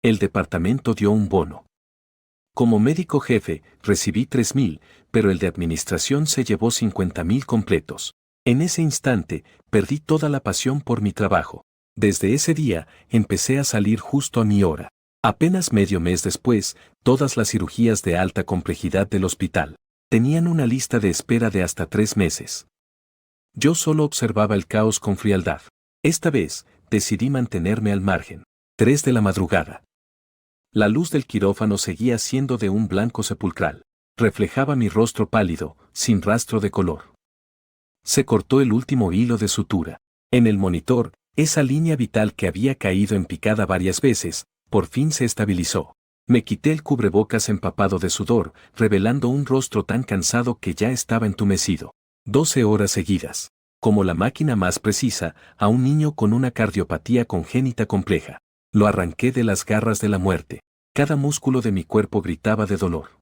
El departamento dio un bono. Como médico jefe, recibí 3.000, pero el de administración se llevó 50.000 completos. En ese instante, perdí toda la pasión por mi trabajo. Desde ese día, empecé a salir justo a mi hora. Apenas medio mes después, todas las cirugías de alta complejidad del hospital tenían una lista de espera de hasta 3 meses. Yo solo observaba el caos con frialdad. Esta vez, decidí mantenerme al margen. 3 de la madrugada. La luz del quirófano seguía siendo de un blanco sepulcral. Reflejaba mi rostro pálido, sin rastro de color. Se cortó el último hilo de sutura. En el monitor, esa línea vital que había caído en picada varias veces, por fin se estabilizó. Me quité el cubrebocas empapado de sudor, revelando un rostro tan cansado que ya estaba entumecido. 12 horas seguidas. Como la máquina más precisa, a un niño con una cardiopatía congénita compleja. Lo arranqué de las garras de la muerte. Cada músculo de mi cuerpo gritaba de dolor.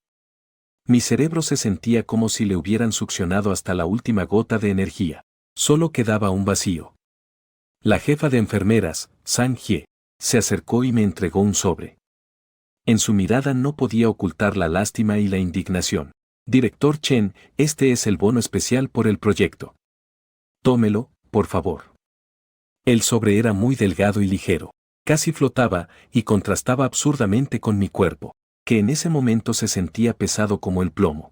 Mi cerebro se sentía como si le hubieran succionado hasta la última gota de energía. Solo quedaba un vacío. La jefa de enfermeras, Sang Hye, se acercó y me entregó un sobre. En su mirada no podía ocultar la lástima y la indignación. Director Chen, este es el bono especial por el proyecto. Tómelo, por favor. El sobre era muy delgado y ligero. Casi flotaba y contrastaba absurdamente con mi cuerpo, que en ese momento se sentía pesado como el plomo.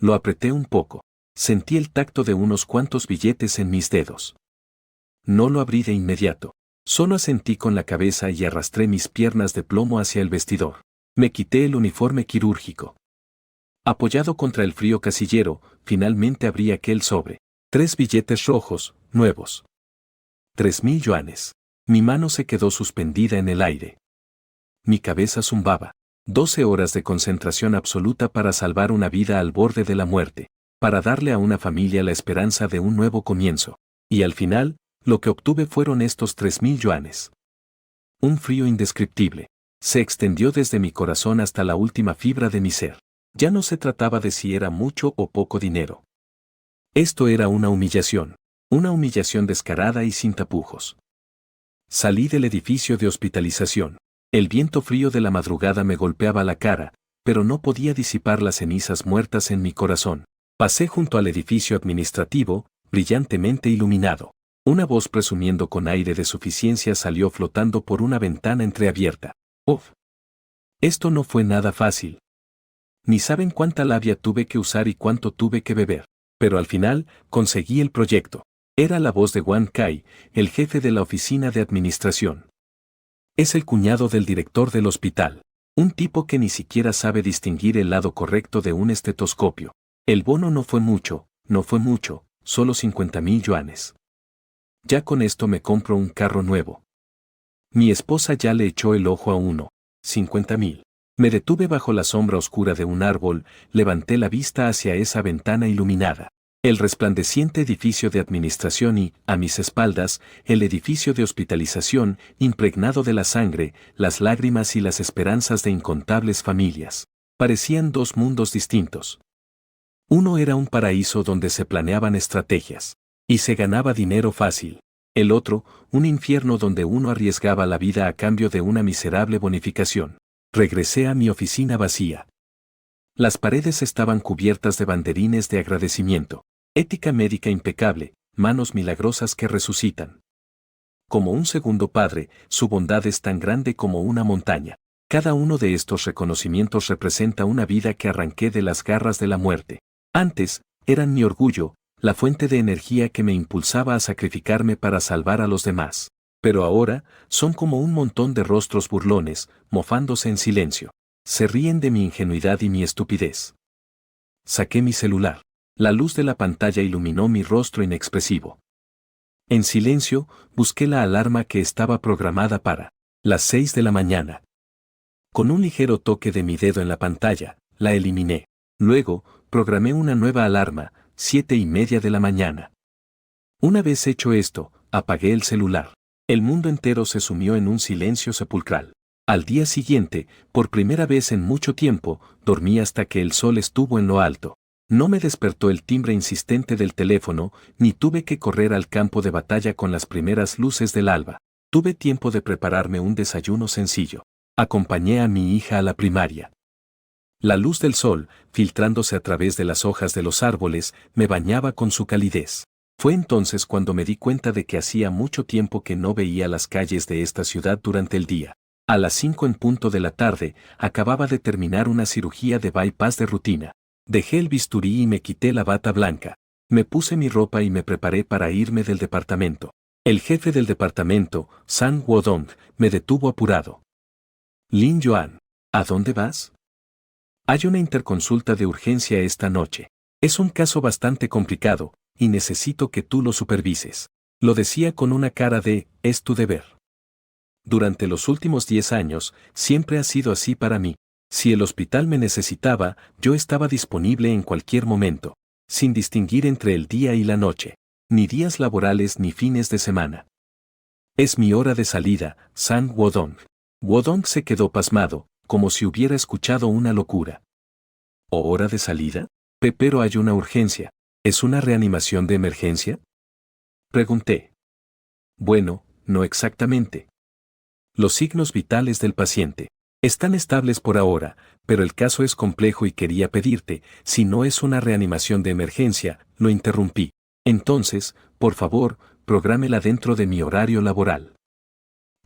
Lo apreté un poco. Sentí el tacto de unos cuantos billetes en mis dedos. No lo abrí de inmediato. Solo asentí con la cabeza y arrastré mis piernas de plomo hacia el vestidor. Me quité el uniforme quirúrgico. Apoyado contra el frío casillero, finalmente abrí aquel sobre. 3 billetes rojos, nuevos. 3.000 yuanes. Mi mano se quedó suspendida en el aire. Mi cabeza zumbaba. 12 horas de concentración absoluta para salvar una vida al borde de la muerte, para darle a una familia la esperanza de un nuevo comienzo. Y al final, lo que obtuve fueron estos 3.000 yuanes. Un frío indescriptible se extendió desde mi corazón hasta la última fibra de mi ser. Ya no se trataba de si era mucho o poco dinero. Esto era una humillación descarada y sin tapujos. Salí del edificio de hospitalización. El viento frío de la madrugada me golpeaba la cara, pero no podía disipar las cenizas muertas en mi corazón. Pasé junto al edificio administrativo, brillantemente iluminado. Una voz presumiendo con aire de suficiencia salió flotando por una ventana entreabierta. ¡Uf! Esto no fue nada fácil. Ni saben cuánta labia tuve que usar y cuánto tuve que beber. Pero al final, conseguí el proyecto. Era la voz de Wang Kai, el jefe de la oficina de administración. Es el cuñado del director del hospital. Un tipo que ni siquiera sabe distinguir el lado correcto de un estetoscopio. El bono no fue mucho, solo 50.000 yuanes. Ya con esto me compro un carro nuevo. Mi esposa ya le echó el ojo a uno. 50.000. Me detuve bajo la sombra oscura de un árbol, levanté la vista hacia esa ventana iluminada. El resplandeciente edificio de administración y, a mis espaldas, el edificio de hospitalización, impregnado de la sangre, las lágrimas y las esperanzas de incontables familias. Parecían 2 mundos distintos. Uno era un paraíso donde se planeaban estrategias y se ganaba dinero fácil. El otro, un infierno donde uno arriesgaba la vida a cambio de una miserable bonificación. Regresé a mi oficina vacía. Las paredes estaban cubiertas de banderines de agradecimiento. Ética médica impecable, manos milagrosas que resucitan. Como un segundo padre, su bondad es tan grande como una montaña. Cada uno de estos reconocimientos representa una vida que arranqué de las garras de la muerte. Antes, eran mi orgullo, la fuente de energía que me impulsaba a sacrificarme para salvar a los demás. Pero ahora, son como un montón de rostros burlones, mofándose en silencio. Se ríen de mi ingenuidad y mi estupidez. Saqué mi celular. La luz de la pantalla iluminó mi rostro inexpresivo. En silencio, busqué la alarma que estaba programada para las 6 de la mañana. Con un ligero toque de mi dedo en la pantalla, la eliminé. Luego, programé una nueva alarma, 7:30 de la mañana. Una vez hecho esto, apagué el celular. El mundo entero se sumió en un silencio sepulcral. Al día siguiente, por primera vez en mucho tiempo, dormí hasta que el sol estuvo en lo alto. No me despertó el timbre insistente del teléfono, ni tuve que correr al campo de batalla con las primeras luces del alba. Tuve tiempo de prepararme un desayuno sencillo. Acompañé a mi hija a la primaria. La luz del sol, filtrándose a través de las hojas de los árboles, me bañaba con su calidez. Fue entonces cuando me di cuenta de que hacía mucho tiempo que no veía las calles de esta ciudad durante el día. A las 5 en punto de la tarde, acababa de terminar una cirugía de bypass de rutina. Dejé el bisturí y me quité la bata blanca. Me puse mi ropa y me preparé para irme del departamento. El jefe del departamento, Sang Wodong, me detuvo apurado. Lin Yuan, ¿a dónde vas? Hay una interconsulta de urgencia esta noche. Es un caso bastante complicado, y necesito que tú lo supervises. Lo decía con una cara de, es tu deber. Durante los últimos 10 años, siempre ha sido así para mí. Si el hospital me necesitaba, yo estaba disponible en cualquier momento, sin distinguir entre el día y la noche, ni días laborales ni fines de semana. Es mi hora de salida, Sang Wodong. Wodong se quedó pasmado, como si hubiera escuchado una locura. ¿O hora de salida? Pero hay una urgencia. ¿Es una reanimación de emergencia? Pregunté. Bueno, no exactamente. Los signos vitales del paciente están estables por ahora, pero el caso es complejo y quería pedirte, si no es una reanimación de emergencia, lo interrumpí. Entonces, por favor, prográmela dentro de mi horario laboral.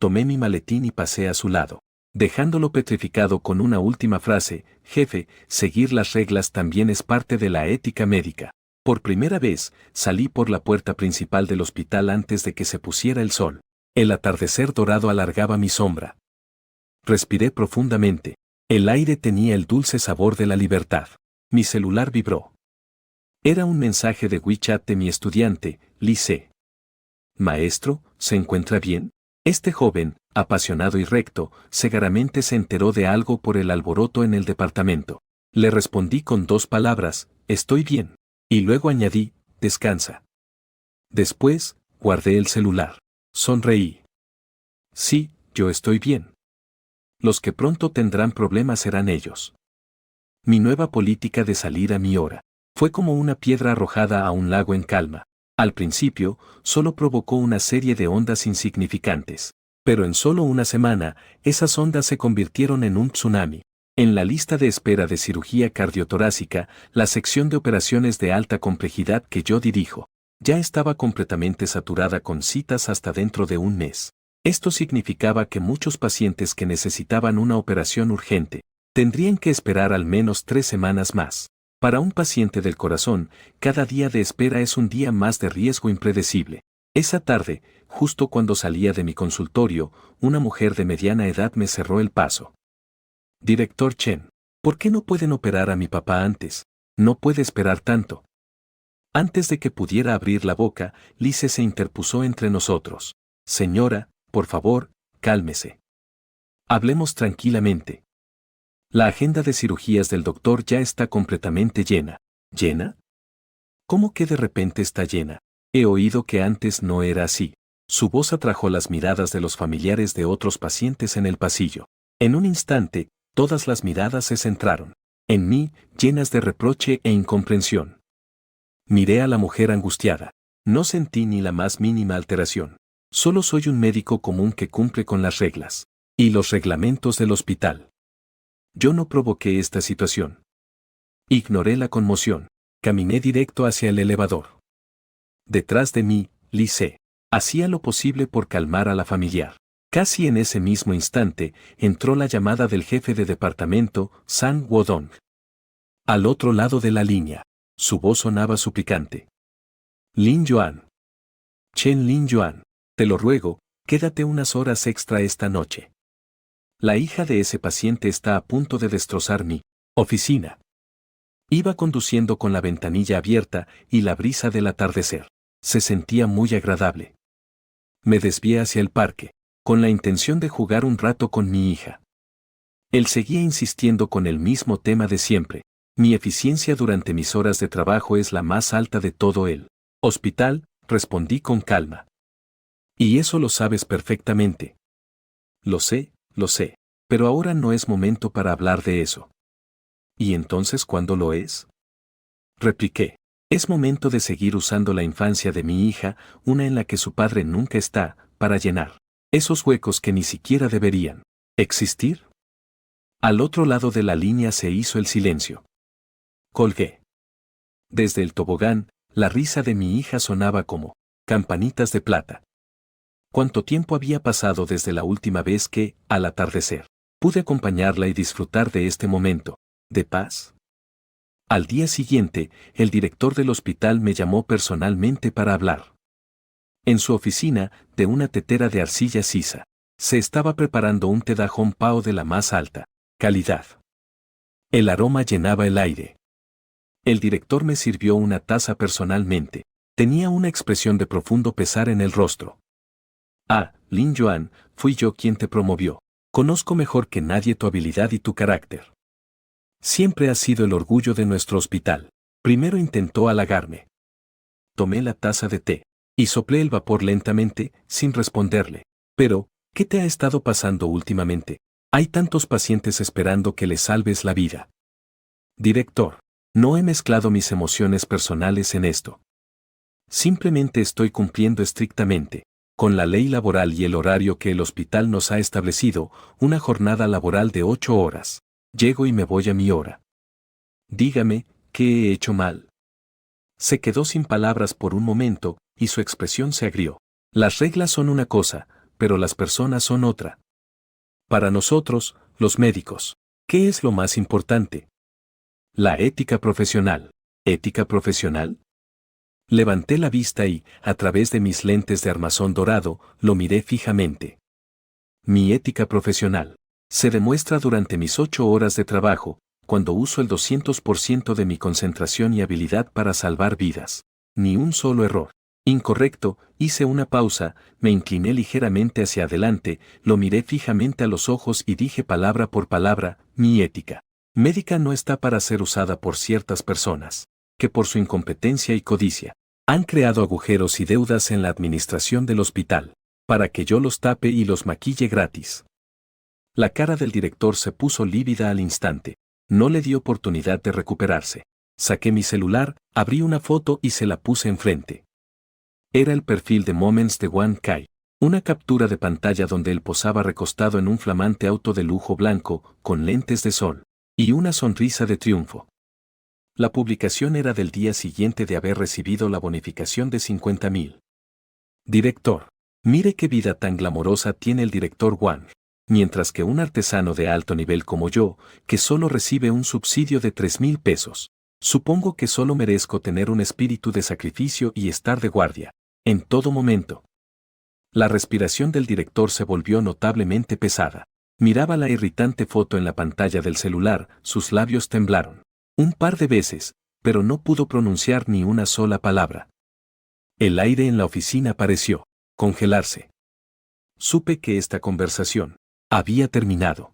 Tomé mi maletín y pasé a su lado, dejándolo petrificado con una última frase: jefe, seguir las reglas también es parte de la ética médica. Por primera vez, salí por la puerta principal del hospital antes de que se pusiera el sol. El atardecer dorado alargaba mi sombra. Respiré profundamente. El aire tenía el dulce sabor de la libertad. Mi celular vibró. Era un mensaje de WeChat de mi estudiante, Lise. Maestro, ¿se encuentra bien? Este joven, apasionado y recto, seguramente se enteró de algo por el alboroto en el departamento. Le respondí con 2 palabras, estoy bien. Y luego añadí, descansa. Después, guardé el celular. Sonreí. Sí, yo estoy bien. Los que pronto tendrán problemas serán ellos. Mi nueva política de salir a mi hora fue como una piedra arrojada a un lago en calma. Al principio, solo provocó una serie de ondas insignificantes. Pero en solo una semana, esas ondas se convirtieron en un tsunami. En la lista de espera de cirugía cardiotorácica, la sección de operaciones de alta complejidad que yo dirijo, ya estaba completamente saturada con citas hasta dentro de un mes. Esto significaba que muchos pacientes que necesitaban una operación urgente tendrían que esperar al menos 3 semanas más. Para un paciente del corazón, cada día de espera es un día más de riesgo impredecible. Esa tarde, justo cuando salía de mi consultorio, una mujer de mediana edad me cerró el paso. Director Chen, ¿por qué no pueden operar a mi papá antes? No puede esperar tanto. Antes de que pudiera abrir la boca, Lise se interpuso entre nosotros. Señora, por favor, cálmese. Hablemos tranquilamente. La agenda de cirugías del doctor ya está completamente llena. ¿Llena? ¿Cómo que de repente está llena? He oído que antes no era así. Su voz atrajo las miradas de los familiares de otros pacientes en el pasillo. En un instante, todas las miradas se centraron en mí, llenas de reproche e incomprensión. Miré a la mujer angustiada. No sentí ni la más mínima alteración. Solo soy un médico común que cumple con las reglas y los reglamentos del hospital. Yo no provoqué esta situación. Ignoré la conmoción. Caminé directo hacia el elevador. Detrás de mí, Lise hacía lo posible por calmar a la familiar. Casi en ese mismo instante, entró la llamada del jefe de departamento, Sang Wodong. Al otro lado de la línea, su voz sonaba suplicante. Lin Yuan. Chen Lin Yuan, te lo ruego, quédate unas horas extra esta noche. La hija de ese paciente está a punto de destrozar mi oficina. Iba conduciendo con la ventanilla abierta y la brisa del atardecer se sentía muy agradable. Me desvié hacia el parque, con la intención de jugar un rato con mi hija. Él seguía insistiendo con el mismo tema de siempre. Mi eficiencia durante mis horas de trabajo es la más alta de todo el hospital, respondí con calma. Y eso lo sabes perfectamente. Lo sé, pero ahora no es momento para hablar de eso. ¿Y entonces cuándo lo es? Repliqué. Es momento de seguir usando la infancia de mi hija, una en la que su padre nunca está, para llenar esos huecos que ni siquiera deberían ¿Existir? Al otro lado de la línea se hizo el silencio. Colgué. Desde el tobogán, la risa de mi hija sonaba como campanitas de plata. ¿Cuánto tiempo había pasado desde la última vez que, al atardecer, pude acompañarla y disfrutar de este momento de paz? Al día siguiente, el director del hospital me llamó personalmente para hablar. En su oficina, de una tetera de arcilla sisa, se estaba preparando un té Dajong Pao de la más alta calidad. El aroma llenaba el aire. El director me sirvió una taza personalmente. Tenía una expresión de profundo pesar en el rostro. Ah, Lin Yuan, fui yo quien te promovió. Conozco mejor que nadie tu habilidad y tu carácter. Siempre has sido el orgullo de nuestro hospital. Primero intentó halagarme. Tomé la taza de té y soplé el vapor lentamente, sin responderle. Pero, ¿qué te ha estado pasando últimamente? Hay tantos pacientes esperando que les salves la vida. Director, no he mezclado mis emociones personales en esto. Simplemente estoy cumpliendo estrictamente, con la ley laboral y el horario que el hospital nos ha establecido, una jornada laboral de 8 horas. Llego y me voy a mi hora. Dígame, ¿qué he hecho mal? Se quedó sin palabras por un momento, y su expresión se agrió. Las reglas son una cosa, pero las personas son otra. Para nosotros, los médicos, ¿qué es lo más importante? La ética profesional. ¿Ética profesional? Levanté la vista y, a través de mis lentes de armazón dorado, lo miré fijamente. Mi ética profesional se demuestra durante mis 8 horas de trabajo, cuando uso el 200% de mi concentración y habilidad para salvar vidas. Ni un solo error. Incorrecto, hice una pausa, me incliné ligeramente hacia adelante, lo miré fijamente a los ojos y dije palabra por palabra, mi ética médica no está para ser usada por ciertas personas, que por su incompetencia y codicia, han creado agujeros y deudas en la administración del hospital, para que yo los tape y los maquille gratis. La cara del director se puso lívida al instante, no le di oportunidad de recuperarse. Saqué mi celular, abrí una foto y se la puse enfrente. Era el perfil de Moments de Wang Kai, una captura de pantalla donde él posaba recostado en un flamante auto de lujo blanco, con lentes de sol, y una sonrisa de triunfo. La publicación era del día siguiente de haber recibido la bonificación de 50.000. Director, mire qué vida tan glamorosa tiene el director Wang, mientras que un artesano de alto nivel como yo, que solo recibe un subsidio de 3.000 pesos. Supongo que solo merezco tener un espíritu de sacrificio y estar de guardia, en todo momento. La respiración del director se volvió notablemente pesada. Miraba la irritante foto en la pantalla del celular, sus labios temblaron. Un par de veces, pero no pudo pronunciar ni una sola palabra. El aire en la oficina pareció congelarse. Supe que esta conversación había terminado.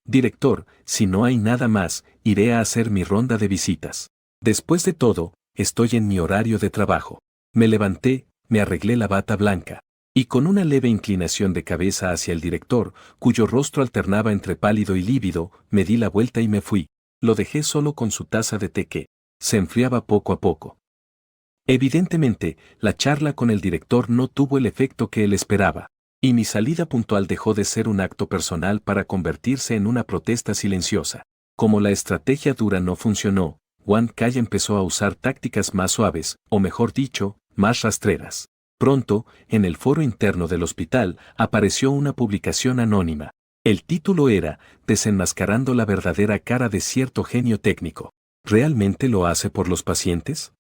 Director, si no hay nada más, iré a hacer mi ronda de visitas. Después de todo, estoy en mi horario de trabajo. Me levanté, me arreglé la bata blanca, y con una leve inclinación de cabeza hacia el director, cuyo rostro alternaba entre pálido y lívido, me di la vuelta y me fui. Lo dejé solo con su taza de té que se enfriaba poco a poco. Evidentemente, la charla con el director no tuvo el efecto que él esperaba, y mi salida puntual dejó de ser un acto personal para convertirse en una protesta silenciosa. Como la estrategia dura no funcionó, Wang Kai empezó a usar tácticas más suaves, o mejor dicho, más rastreras. Pronto, en el foro interno del hospital, apareció una publicación anónima. El título era, Desenmascarando la verdadera cara de cierto genio técnico. ¿Realmente lo hace por los pacientes?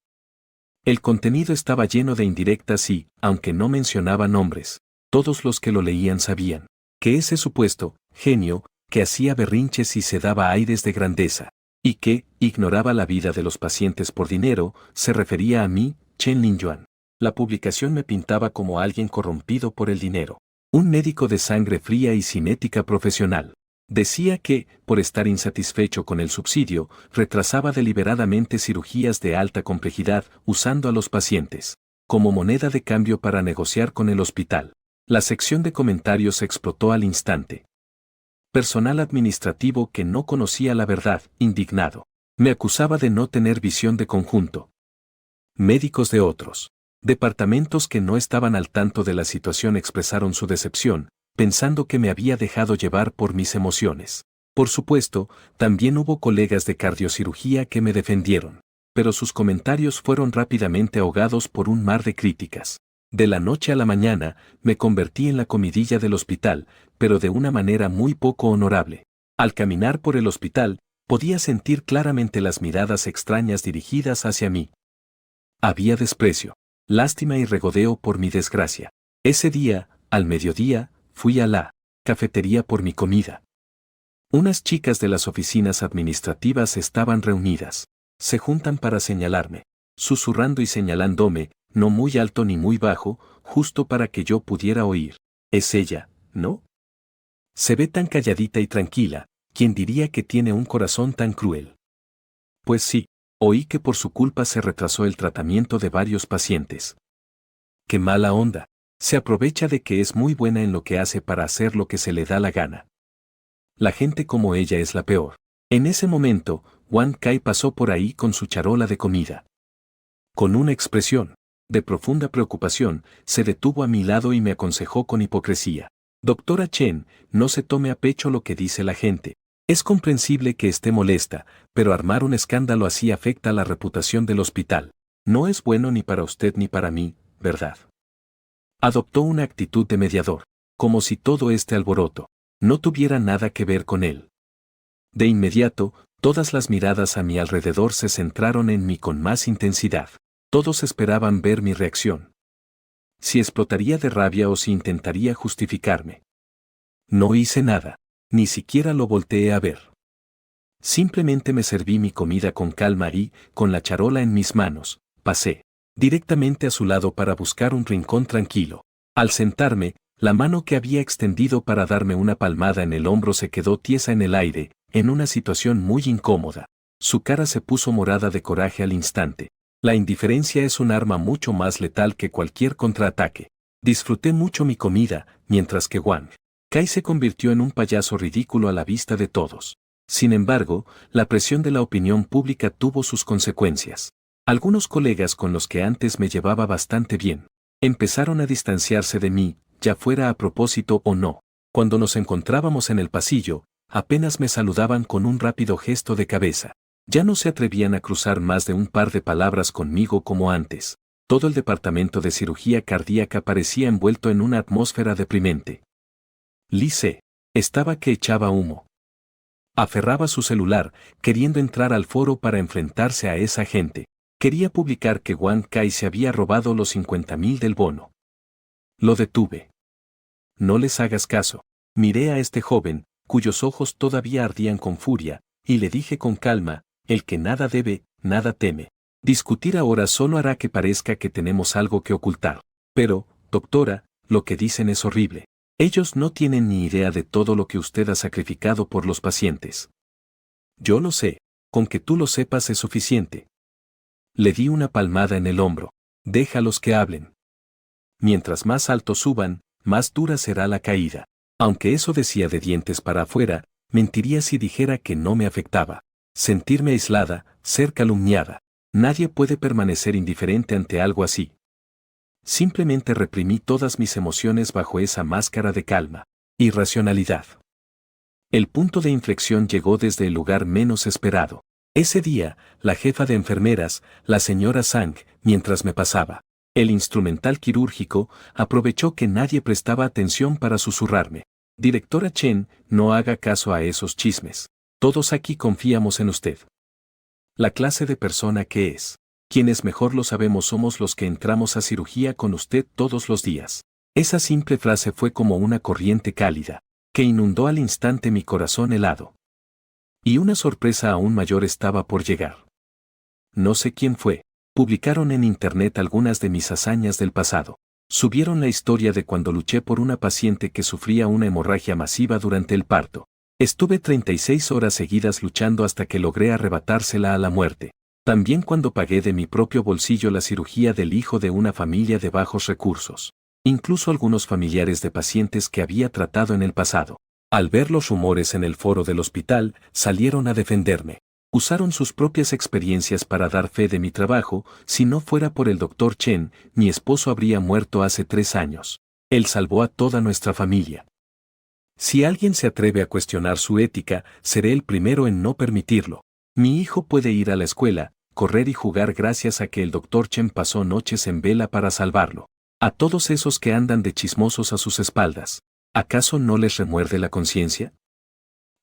El contenido estaba lleno de indirectas y, aunque no mencionaba nombres, todos los que lo leían sabían que ese supuesto genio, que hacía berrinches y se daba aires de grandeza, y que ignoraba la vida de los pacientes por dinero, se refería a mí, Chen Linjuan. La publicación me pintaba como alguien corrompido por el dinero, un médico de sangre fría y sin ética profesional. Decía que, por estar insatisfecho con el subsidio, retrasaba deliberadamente cirugías de alta complejidad usando a los pacientes como moneda de cambio para negociar con el hospital. La sección de comentarios explotó al instante. Personal administrativo que no conocía la verdad, indignado, me acusaba de no tener visión de conjunto. Médicos de otros departamentos que no estaban al tanto de la situación expresaron su decepción, pensando que me había dejado llevar por mis emociones. Por supuesto, también hubo colegas de cardiocirugía que me defendieron, pero sus comentarios fueron rápidamente ahogados por un mar de críticas. De la noche a la mañana, me convertí en la comidilla del hospital, pero de una manera muy poco honorable. Al caminar por el hospital, podía sentir claramente las miradas extrañas dirigidas hacia mí. Había desprecio, lástima y regodeo por mi desgracia. Ese día, al mediodía, fui a la cafetería por mi comida. Unas chicas de las oficinas administrativas estaban reunidas. Se juntan para señalarme, susurrando y señalándome, no muy alto ni muy bajo, justo para que yo pudiera oír. Es ella, ¿no? Se ve tan calladita y tranquila, ¿quién diría que tiene un corazón tan cruel? Pues sí, oí que por su culpa se retrasó el tratamiento de varios pacientes. ¡Qué mala onda! Se aprovecha de que es muy buena en lo que hace para hacer lo que se le da la gana. La gente como ella es la peor. En ese momento, Wang Kai pasó por ahí con su charola de comida. Con una expresión de profunda preocupación, se detuvo a mi lado y me aconsejó con hipocresía. Doctora Chen, no se tome a pecho lo que dice la gente. Es comprensible que esté molesta, pero armar un escándalo así afecta la reputación del hospital. No es bueno ni para usted ni para mí, ¿verdad? Adoptó una actitud de mediador, como si todo este alboroto no tuviera nada que ver con él. De inmediato, todas las miradas a mi alrededor se centraron en mí con más intensidad. Todos esperaban ver mi reacción. Si explotaría de rabia o si intentaría justificarme. No hice nada, ni siquiera lo volteé a ver. Simplemente me serví mi comida con calma y, con la charola en mis manos, pasé directamente a su lado para buscar un rincón tranquilo. Al sentarme, la mano que había extendido para darme una palmada en el hombro se quedó tiesa en el aire, en una situación muy incómoda. Su cara se puso morada de coraje al instante. La indiferencia es un arma mucho más letal que cualquier contraataque. Disfruté mucho mi comida, mientras que Wang Kai se convirtió en un payaso ridículo a la vista de todos. Sin embargo, la presión de la opinión pública tuvo sus consecuencias. Algunos colegas con los que antes me llevaba bastante bien, empezaron a distanciarse de mí, ya fuera a propósito o no. Cuando nos encontrábamos en el pasillo, apenas me saludaban con un rápido gesto de cabeza. Ya no se atrevían a cruzar más de un par de palabras conmigo como antes. Todo el departamento de cirugía cardíaca parecía envuelto en una atmósfera deprimente. Lise estaba que echaba humo. Aferraba su celular, queriendo entrar al foro para enfrentarse a esa gente. Quería publicar que Wang Kai se había robado los 50,000 del bono. Lo detuve. No les hagas caso. Miré a este joven, cuyos ojos todavía ardían con furia, y le dije con calma, el que nada debe, nada teme. Discutir ahora solo hará que parezca que tenemos algo que ocultar. Pero, doctora, lo que dicen es horrible. Ellos no tienen ni idea de todo lo que usted ha sacrificado por los pacientes. Yo lo sé, con que tú lo sepas es suficiente. Le di una palmada en el hombro. Déjalos que hablen. Mientras más alto suban, más dura será la caída. Aunque eso decía de dientes para afuera, mentiría si dijera que no me afectaba. Sentirme aislada, ser calumniada. Nadie puede permanecer indiferente ante algo así. Simplemente reprimí todas mis emociones bajo esa máscara de calma y racionalidad. El punto de inflexión llegó desde el lugar menos esperado. Ese día, la jefa de enfermeras, la señora Zhang, mientras me pasaba el instrumental quirúrgico, aprovechó que nadie prestaba atención para susurrarme. Directora Chen, no haga caso a esos chismes. Todos aquí confiamos en usted. La clase de persona que es. Quienes mejor lo sabemos somos los que entramos a cirugía con usted todos los días. Esa simple frase fue como una corriente cálida, que inundó al instante mi corazón helado. Y una sorpresa aún mayor estaba por llegar. No sé quién fue. Publicaron en internet algunas de mis hazañas del pasado. Subieron la historia de cuando luché por una paciente que sufría una hemorragia masiva durante el parto. Estuve 36 horas seguidas luchando hasta que logré arrebatársela a la muerte. También cuando pagué de mi propio bolsillo la cirugía del hijo de una familia de bajos recursos. Incluso algunos familiares de pacientes que había tratado en el pasado. Al ver los rumores en el foro del hospital, salieron a defenderme. Usaron sus propias experiencias para dar fe de mi trabajo. Si no fuera por el Dr. Chen, mi esposo habría muerto hace 3 años. Él salvó a toda nuestra familia. Si alguien se atreve a cuestionar su ética, seré el primero en no permitirlo. Mi hijo puede ir a la escuela, correr y jugar gracias a que el Dr. Chen pasó noches en vela para salvarlo. A todos esos que andan de chismosos a sus espaldas, ¿acaso no les remuerde la conciencia?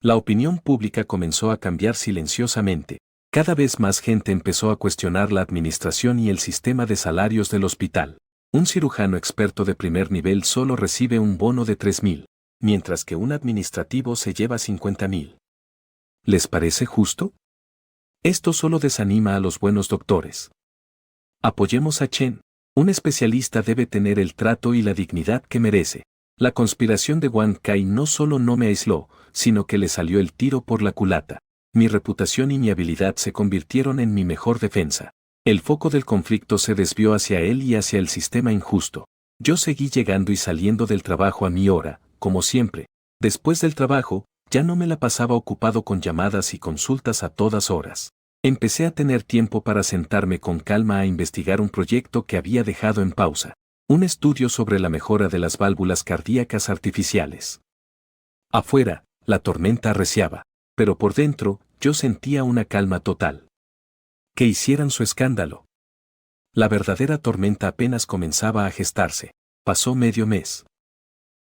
La opinión pública comenzó a cambiar silenciosamente. Cada vez más gente empezó a cuestionar la administración y el sistema de salarios del hospital. Un cirujano experto de primer nivel solo recibe un bono de 3.000, mientras que un administrativo se lleva 50.000. ¿Les parece justo? Esto solo desanima a los buenos doctores. Apoyemos a Chen. Un especialista debe tener el trato y la dignidad que merece. La conspiración de Wang Kai no solo no me aisló, sino que le salió el tiro por la culata. Mi reputación y mi habilidad se convirtieron en mi mejor defensa. El foco del conflicto se desvió hacia él y hacia el sistema injusto. Yo seguí llegando y saliendo del trabajo a mi hora, como siempre. Después del trabajo, ya no me la pasaba ocupado con llamadas y consultas a todas horas. Empecé a tener tiempo para sentarme con calma a investigar un proyecto que había dejado en pausa. Un estudio sobre la mejora de las válvulas cardíacas artificiales. Afuera, la tormenta arreciaba, pero por dentro, yo sentía una calma total. Que hicieran su escándalo. La verdadera tormenta apenas comenzaba a gestarse. Pasó medio mes.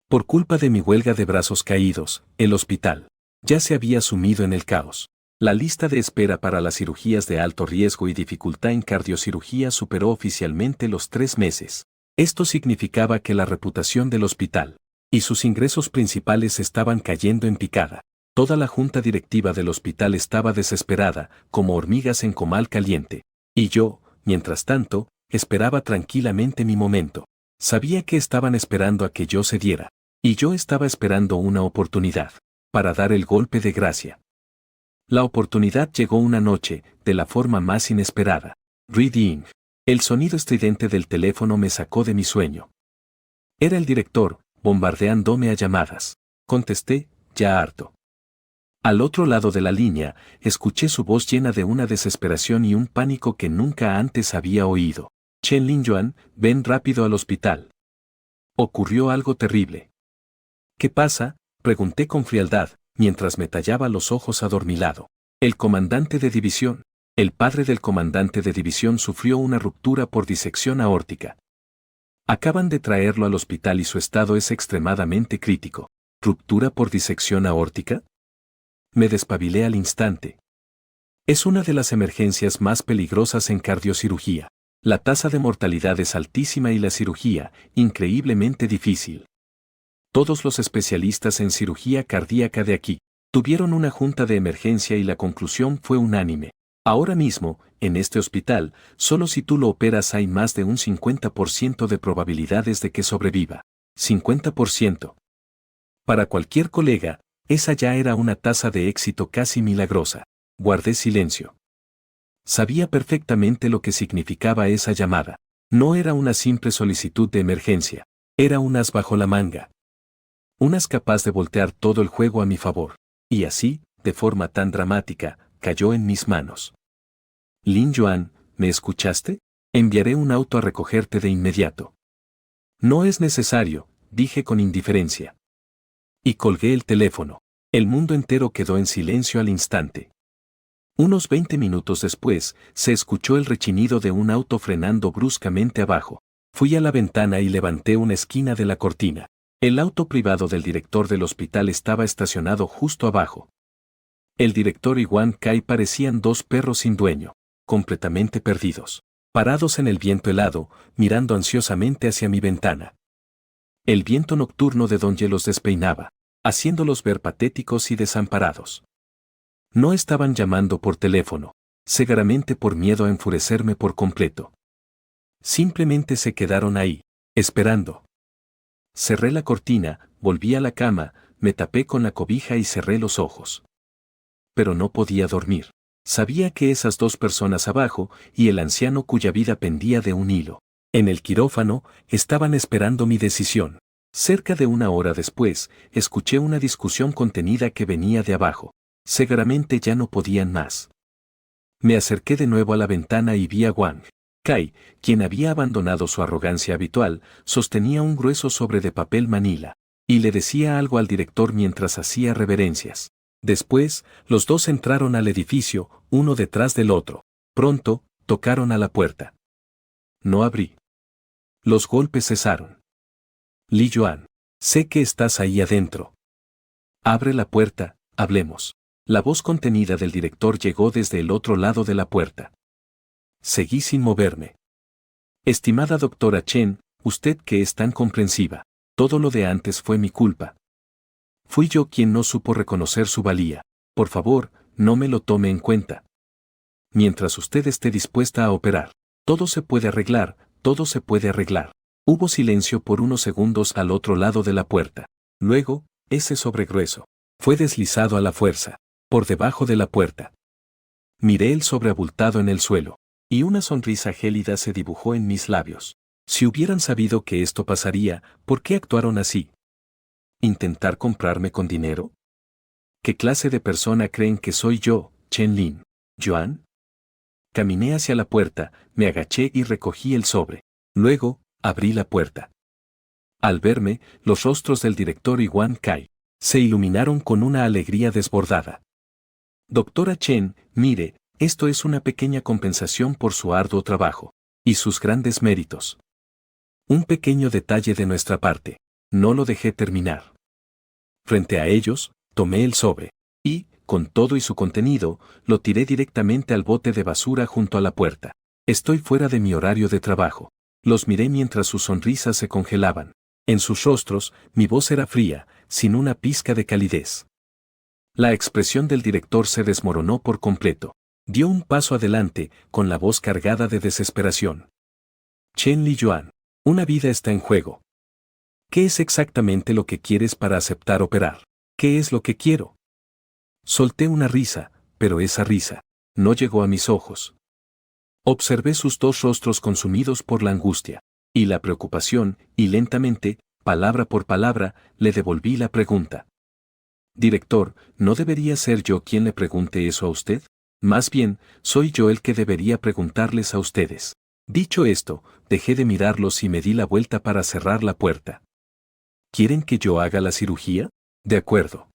Por culpa de mi huelga de brazos caídos, el hospital ya se había sumido en el caos. La lista de espera para las cirugías de alto riesgo y dificultad en cardiocirugía superó oficialmente los 3 meses. Esto significaba que la reputación del hospital y sus ingresos principales estaban cayendo en picada. Toda la junta directiva del hospital estaba desesperada, como hormigas en comal caliente. Y yo, mientras tanto, esperaba tranquilamente mi momento. Sabía que estaban esperando a que yo cediera. Y yo estaba esperando una oportunidad para dar el golpe de gracia. La oportunidad llegó una noche, de la forma más inesperada. Reading. El sonido estridente del teléfono me sacó de mi sueño. Era el director, bombardeándome a llamadas. Contesté, ya harto. Al otro lado de la línea, escuché su voz llena de una desesperación y un pánico que nunca antes había oído. Chen Linjuan, ven rápido al hospital. Ocurrió algo terrible. ¿Qué pasa?, pregunté con frialdad, mientras me tallaba los ojos adormilado. El comandante de división. El padre del comandante de división sufrió una ruptura por disección aórtica. Acaban de traerlo al hospital y su estado es extremadamente crítico. ¿Ruptura por disección aórtica? Me despabilé al instante. Es una de las emergencias más peligrosas en cardiocirugía. La tasa de mortalidad es altísima y la cirugía, increíblemente difícil. Todos los especialistas en cirugía cardíaca de aquí tuvieron una junta de emergencia y la conclusión fue unánime. Ahora mismo, en este hospital, solo si tú lo operas hay más de un 50% de probabilidades de que sobreviva. 50%. Para cualquier colega, esa ya era una tasa de éxito casi milagrosa. Guardé silencio. Sabía perfectamente lo que significaba esa llamada. No era una simple solicitud de emergencia. Era un as bajo la manga. Un as capaz de voltear todo el juego a mi favor. Y así, de forma tan dramática, cayó en mis manos. Linjuan, ¿me escuchaste? Enviaré un auto a recogerte de inmediato. No es necesario, dije con indiferencia. Y colgué el teléfono. El mundo entero quedó en silencio al instante. Unos 20 minutos después, se escuchó el rechinido de un auto frenando bruscamente abajo. Fui a la ventana y levanté una esquina de la cortina. El auto privado del director del hospital estaba estacionado justo abajo. El director y Wang Kai parecían dos perros sin dueño, completamente perdidos, parados en el viento helado, mirando ansiosamente hacia mi ventana. El viento nocturno de Donye los despeinaba, haciéndolos ver patéticos y desamparados. No estaban llamando por teléfono, seguramente por miedo a enfurecerme por completo. Simplemente se quedaron ahí, esperando. Cerré la cortina, volví a la cama, me tapé con la cobija y cerré los ojos. Pero no podía dormir. Sabía que esas dos personas abajo y el anciano cuya vida pendía de un hilo, en el quirófano, estaban esperando mi decisión. Cerca de una hora después, escuché una discusión contenida que venía de abajo. Seguramente ya no podían más. Me acerqué de nuevo a la ventana y vi a Wang Kai, quien había abandonado su arrogancia habitual, sostenía un grueso sobre de papel manila, y le decía algo al director mientras hacía reverencias. Después, los dos entraron al edificio, uno detrás del otro. Pronto, tocaron a la puerta. No abrí. Los golpes cesaron. Li Yuan, sé que estás ahí adentro. Abre la puerta, hablemos. La voz contenida del director llegó desde el otro lado de la puerta. Seguí sin moverme. Estimada doctora Chen, usted que es tan comprensiva. Todo lo de antes fue mi culpa. Fui yo quien no supo reconocer su valía. Por favor, no me lo tome en cuenta. Mientras usted esté dispuesta a operar, todo se puede arreglar, todo se puede arreglar. Hubo silencio por unos segundos al otro lado de la puerta. Luego, ese sobregrueso fue deslizado a la fuerza, por debajo de la puerta. Miré el sobre abultado en el suelo, y una sonrisa gélida se dibujó en mis labios. Si hubieran sabido que esto pasaría, ¿por qué actuaron así? ¿Intentar comprarme con dinero? ¿Qué clase de persona creen que soy yo, Chen Lin Yuan? Caminé hacia la puerta, me agaché y recogí el sobre. Luego, abrí la puerta. Al verme, los rostros del director y Wang Kai se iluminaron con una alegría desbordada. Doctora Chen, mire, esto es una pequeña compensación por su arduo trabajo y sus grandes méritos. Un pequeño detalle de nuestra parte. No lo dejé terminar. Frente a ellos, tomé el sobre y, con todo y su contenido, lo tiré directamente al bote de basura junto a la puerta. Estoy fuera de mi horario de trabajo. Los miré mientras sus sonrisas se congelaban. En sus rostros, mi voz era fría, sin una pizca de calidez. La expresión del director se desmoronó por completo. Dio un paso adelante, con la voz cargada de desesperación. Chen Li Yuan, una vida está en juego. ¿Qué es exactamente lo que quieres para aceptar operar? ¿Qué es lo que quiero? Solté una risa, pero esa risa no llegó a mis ojos. Observé sus dos rostros consumidos por la angustia y la preocupación, y lentamente, palabra por palabra, le devolví la pregunta. Director, ¿no debería ser yo quien le pregunte eso a usted? Más bien, soy yo el que debería preguntarles a ustedes. Dicho esto, dejé de mirarlos y me di la vuelta para cerrar la puerta. ¿Quieren que yo haga la cirugía? De acuerdo.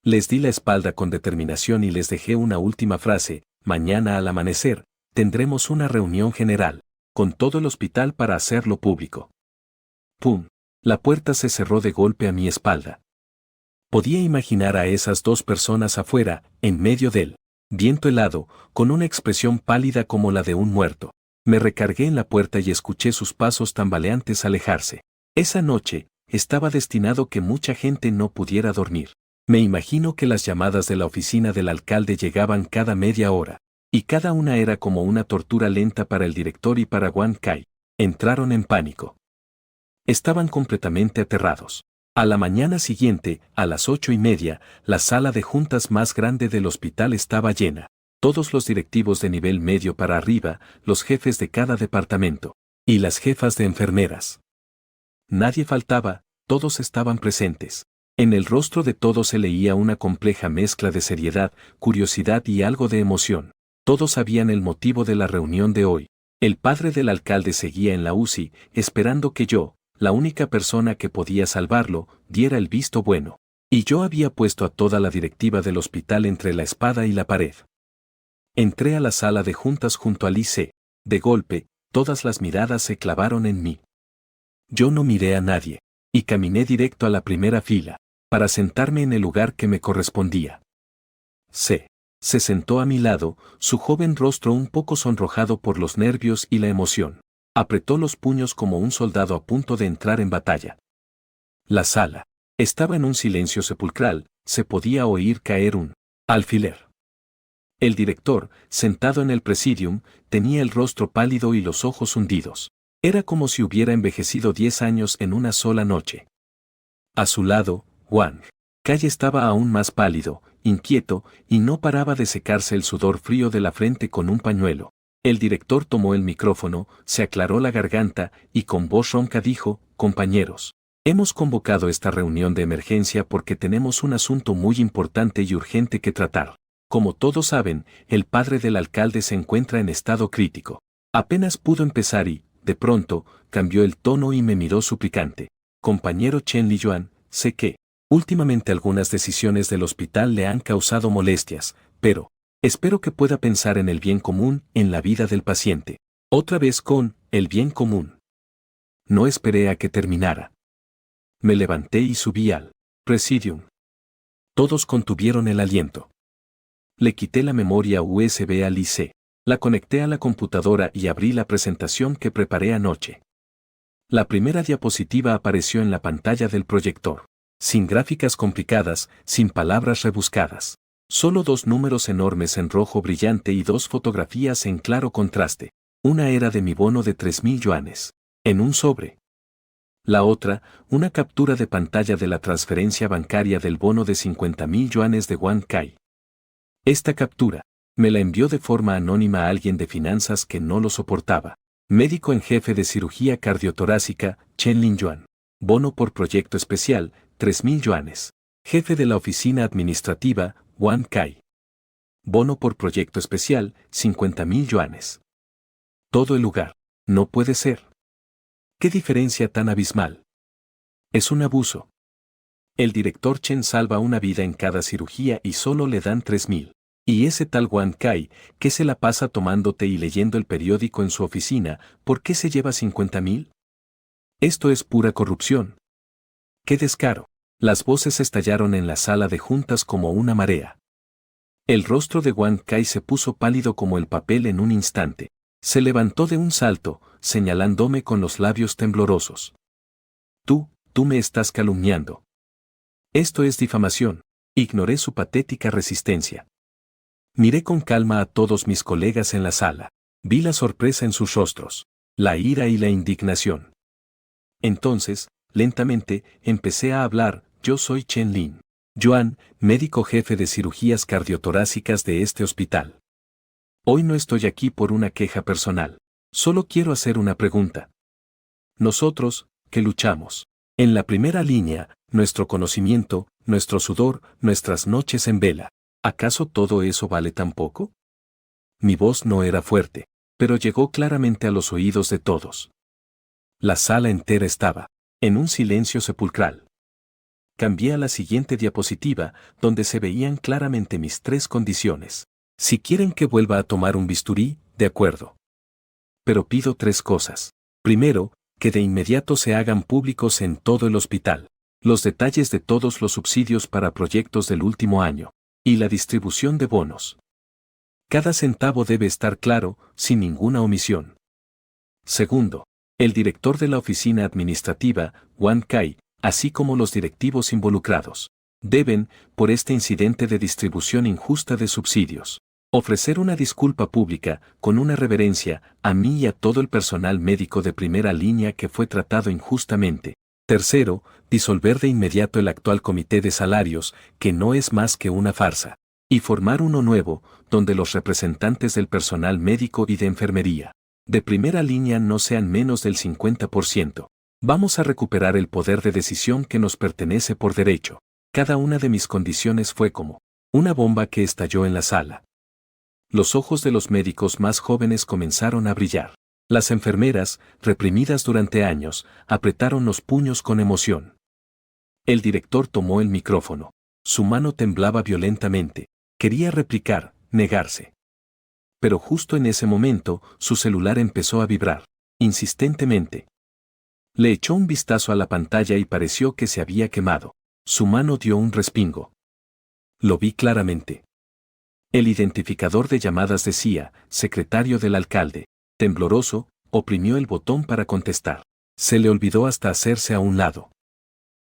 Les di la espalda con determinación y les dejé una última frase: mañana al amanecer, tendremos una reunión general, con todo el hospital para hacerlo público. ¡Pum! La puerta se cerró de golpe a mi espalda. Podía imaginar a esas dos personas afuera, en medio del viento helado, con una expresión pálida como la de un muerto. Me recargué en la puerta y escuché sus pasos tambaleantes alejarse. Esa noche, estaba destinado que mucha gente no pudiera dormir. Me imagino que las llamadas de la oficina del alcalde llegaban cada media hora, y cada una era como una tortura lenta para el director y para Wang Kai. Entraron en pánico. Estaban completamente aterrados. A la mañana siguiente, a las 8:30, la sala de juntas más grande del hospital estaba llena. Todos los directivos de nivel medio para arriba, los jefes de cada departamento, y las jefas de enfermeras. Nadie faltaba, todos estaban presentes. En el rostro de todos se leía una compleja mezcla de seriedad, curiosidad y algo de emoción. Todos sabían el motivo de la reunión de hoy. El padre del alcalde seguía en la UCI, esperando que yo, la única persona que podía salvarlo, diera el visto bueno. Y yo había puesto a toda la directiva del hospital entre la espada y la pared. Entré a la sala de juntas junto a Lise. De golpe, todas las miradas se clavaron en mí. Yo no miré a nadie, y caminé directo a la primera fila, para sentarme en el lugar que me correspondía. Se sentó a mi lado, su joven rostro un poco sonrojado por los nervios y la emoción. Apretó los puños como un soldado a punto de entrar en batalla. La sala estaba en un silencio sepulcral, se podía oír caer un alfiler. El director, sentado en el presidium, tenía el rostro pálido y los ojos hundidos. Era como si hubiera envejecido 10 años en una sola noche. A su lado, Wang Kai estaba aún más pálido, inquieto, y no paraba de secarse el sudor frío de la frente con un pañuelo. El director tomó el micrófono, se aclaró la garganta y con voz ronca dijo: compañeros, hemos convocado esta reunión de emergencia porque tenemos un asunto muy importante y urgente que tratar. Como todos saben, el padre del alcalde se encuentra en estado crítico. Apenas pudo empezar y, de pronto, cambió el tono y me miró suplicante. Compañero Chen Li Yuan, sé que, últimamente algunas decisiones del hospital le han causado molestias, pero, espero que pueda pensar en el bien común en la vida del paciente. Otra vez con, el bien común. No esperé a que terminara. Me levanté y subí al Presidium. Todos contuvieron el aliento. Le quité la memoria USB al IC. La conecté a la computadora y abrí la presentación que preparé anoche. La primera diapositiva apareció en la pantalla del proyector. Sin gráficas complicadas, sin palabras rebuscadas. Solo 2 números enormes en rojo brillante y 2 fotografías en claro contraste. Una era de mi bono de 3.000 yuanes. En un sobre. La otra, una captura de pantalla de la transferencia bancaria del bono de 50.000 yuanes de Wan Kai. Esta captura, me la envió de forma anónima a alguien de finanzas que no lo soportaba. Médico en jefe de cirugía cardiotorácica, Chen Lin Yuan. Bono por proyecto especial, 3.000 yuanes. Jefe de la oficina administrativa, Wan Kai. Bono por proyecto especial, 50.000 yuanes. Todo el lugar. No puede ser. ¿Qué diferencia tan abismal? Es un abuso. El director Chen salva una vida en cada cirugía y solo le dan 3.000. Y ese tal Wan Kai, que se la pasa tomando té y leyendo el periódico en su oficina, ¿por qué se lleva 50.000? Esto es pura corrupción. ¡Qué descaro! Las voces estallaron en la sala de juntas como una marea. El rostro de Wan Kai se puso pálido como el papel en un instante. Se levantó de un salto, señalándome con los labios temblorosos. Tú me estás calumniando. Esto es difamación. Ignoré su patética resistencia. Miré con calma a todos mis colegas en la sala. Vi la sorpresa en sus rostros, la ira y la indignación. Entonces, lentamente, empecé a hablar. Yo soy Chen Lin Yuan, médico jefe de cirugías cardiotorácicas de este hospital. Hoy no estoy aquí por una queja personal. Solo quiero hacer una pregunta. Nosotros, que luchamos en la primera línea, nuestro conocimiento, nuestro sudor, nuestras noches en vela, ¿acaso todo eso vale tan poco? Mi voz no era fuerte, pero llegó claramente a los oídos de todos. La sala entera estaba en un silencio sepulcral. Cambié a la siguiente diapositiva, donde se veían claramente mis 3 condiciones. Si quieren que vuelva a tomar un bisturí, de acuerdo. Pero pido 3 cosas. Primero, que de inmediato se hagan públicos en todo el hospital los detalles de todos los subsidios para proyectos del último año y la distribución de bonos. Cada centavo debe estar claro, sin ninguna omisión. Segundo, el director de la oficina administrativa, Wan Kai, así como los directivos involucrados, deben, por este incidente de distribución injusta de subsidios, ofrecer una disculpa pública, con una reverencia, a mí y a todo el personal médico de primera línea que fue tratado injustamente. Tercero, disolver de inmediato el actual comité de salarios, que no es más que una farsa, y formar uno nuevo, donde los representantes del personal médico y de enfermería de primera línea no sean menos del 50%. Vamos a recuperar el poder de decisión que nos pertenece por derecho. Cada una de mis condiciones fue como una bomba que estalló en la sala. Los ojos de los médicos más jóvenes comenzaron a brillar. Las enfermeras, reprimidas durante años, apretaron los puños con emoción. El director tomó el micrófono. Su mano temblaba violentamente. Quería replicar, negarse. Pero justo en ese momento, su celular empezó a vibrar, insistentemente. Le echó un vistazo a la pantalla y pareció que se había quemado. Su mano dio un respingo. Lo vi claramente. El identificador de llamadas decía, secretario del alcalde. Tembloroso, oprimió el botón para contestar. Se le olvidó hasta hacerse a un lado.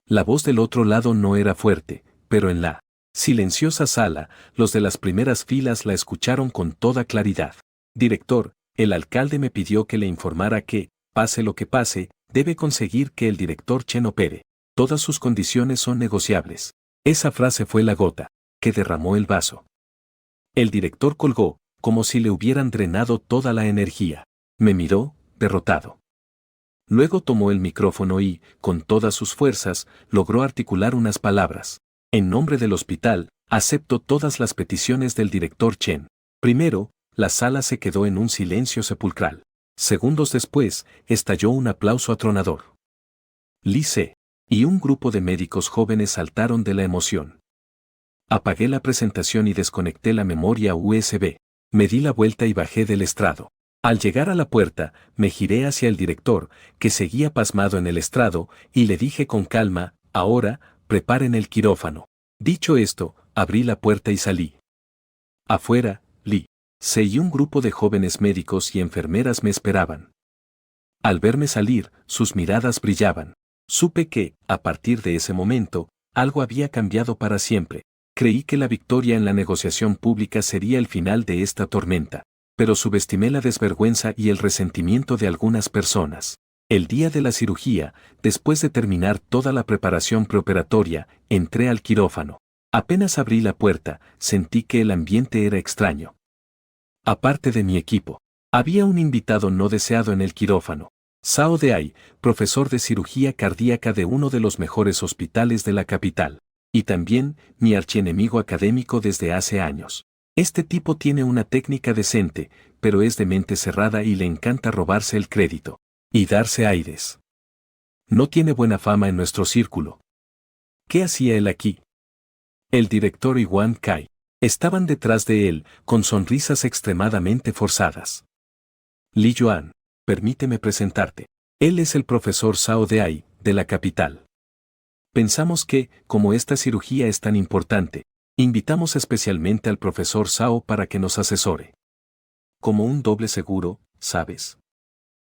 La voz del otro lado no era fuerte, pero en la silenciosa sala, los de las primeras filas la escucharon con toda claridad. Director, el alcalde me pidió que le informara que, pase lo que pase, debe conseguir que el director Chen opere. Todas sus condiciones son negociables. Esa frase fue la gota que derramó el vaso. El director colgó, como si le hubieran drenado toda la energía. Me miró, derrotado. Luego tomó el micrófono y, con todas sus fuerzas, logró articular unas palabras. En nombre del hospital, acepto todas las peticiones del director Chen. Primero, la sala se quedó en un silencio sepulcral. Segundos después, estalló un aplauso atronador. Li Se y un grupo de médicos jóvenes saltaron de la emoción. Apagué la presentación y desconecté la memoria USB. Me di la vuelta y bajé del estrado. Al llegar a la puerta, me giré hacia el director, que seguía pasmado en el estrado, y le dije con calma: ahora, preparen el quirófano. Dicho esto, abrí la puerta y salí. Afuera, Lee C. y un grupo de jóvenes médicos y enfermeras me esperaban. Al verme salir, sus miradas brillaban. Supe que, a partir de ese momento, algo había cambiado para siempre. Creí que la victoria en la negociación pública sería el final de esta tormenta, pero subestimé la desvergüenza y el resentimiento de algunas personas. El día de la cirugía, después de terminar toda la preparación preoperatoria, entré al quirófano. Apenas abrí la puerta, sentí que el ambiente era extraño. Aparte de mi equipo, había un invitado no deseado en el quirófano. Zhao Deai, profesor de cirugía cardíaca de uno de los mejores hospitales de la capital. Y también, mi archienemigo académico desde hace años. Este tipo tiene una técnica decente, pero es de mente cerrada y le encanta robarse el crédito. Y darse aires. No tiene buena fama en nuestro círculo. ¿Qué hacía él aquí? El director y Wang Kai estaban detrás de él, con sonrisas extremadamente forzadas. Li Yuan, permíteme presentarte. Él es el profesor Zhao Deai, de la capital. Pensamos que, como esta cirugía es tan importante, invitamos especialmente al profesor Zhao para que nos asesore. Como un doble seguro, ¿sabes?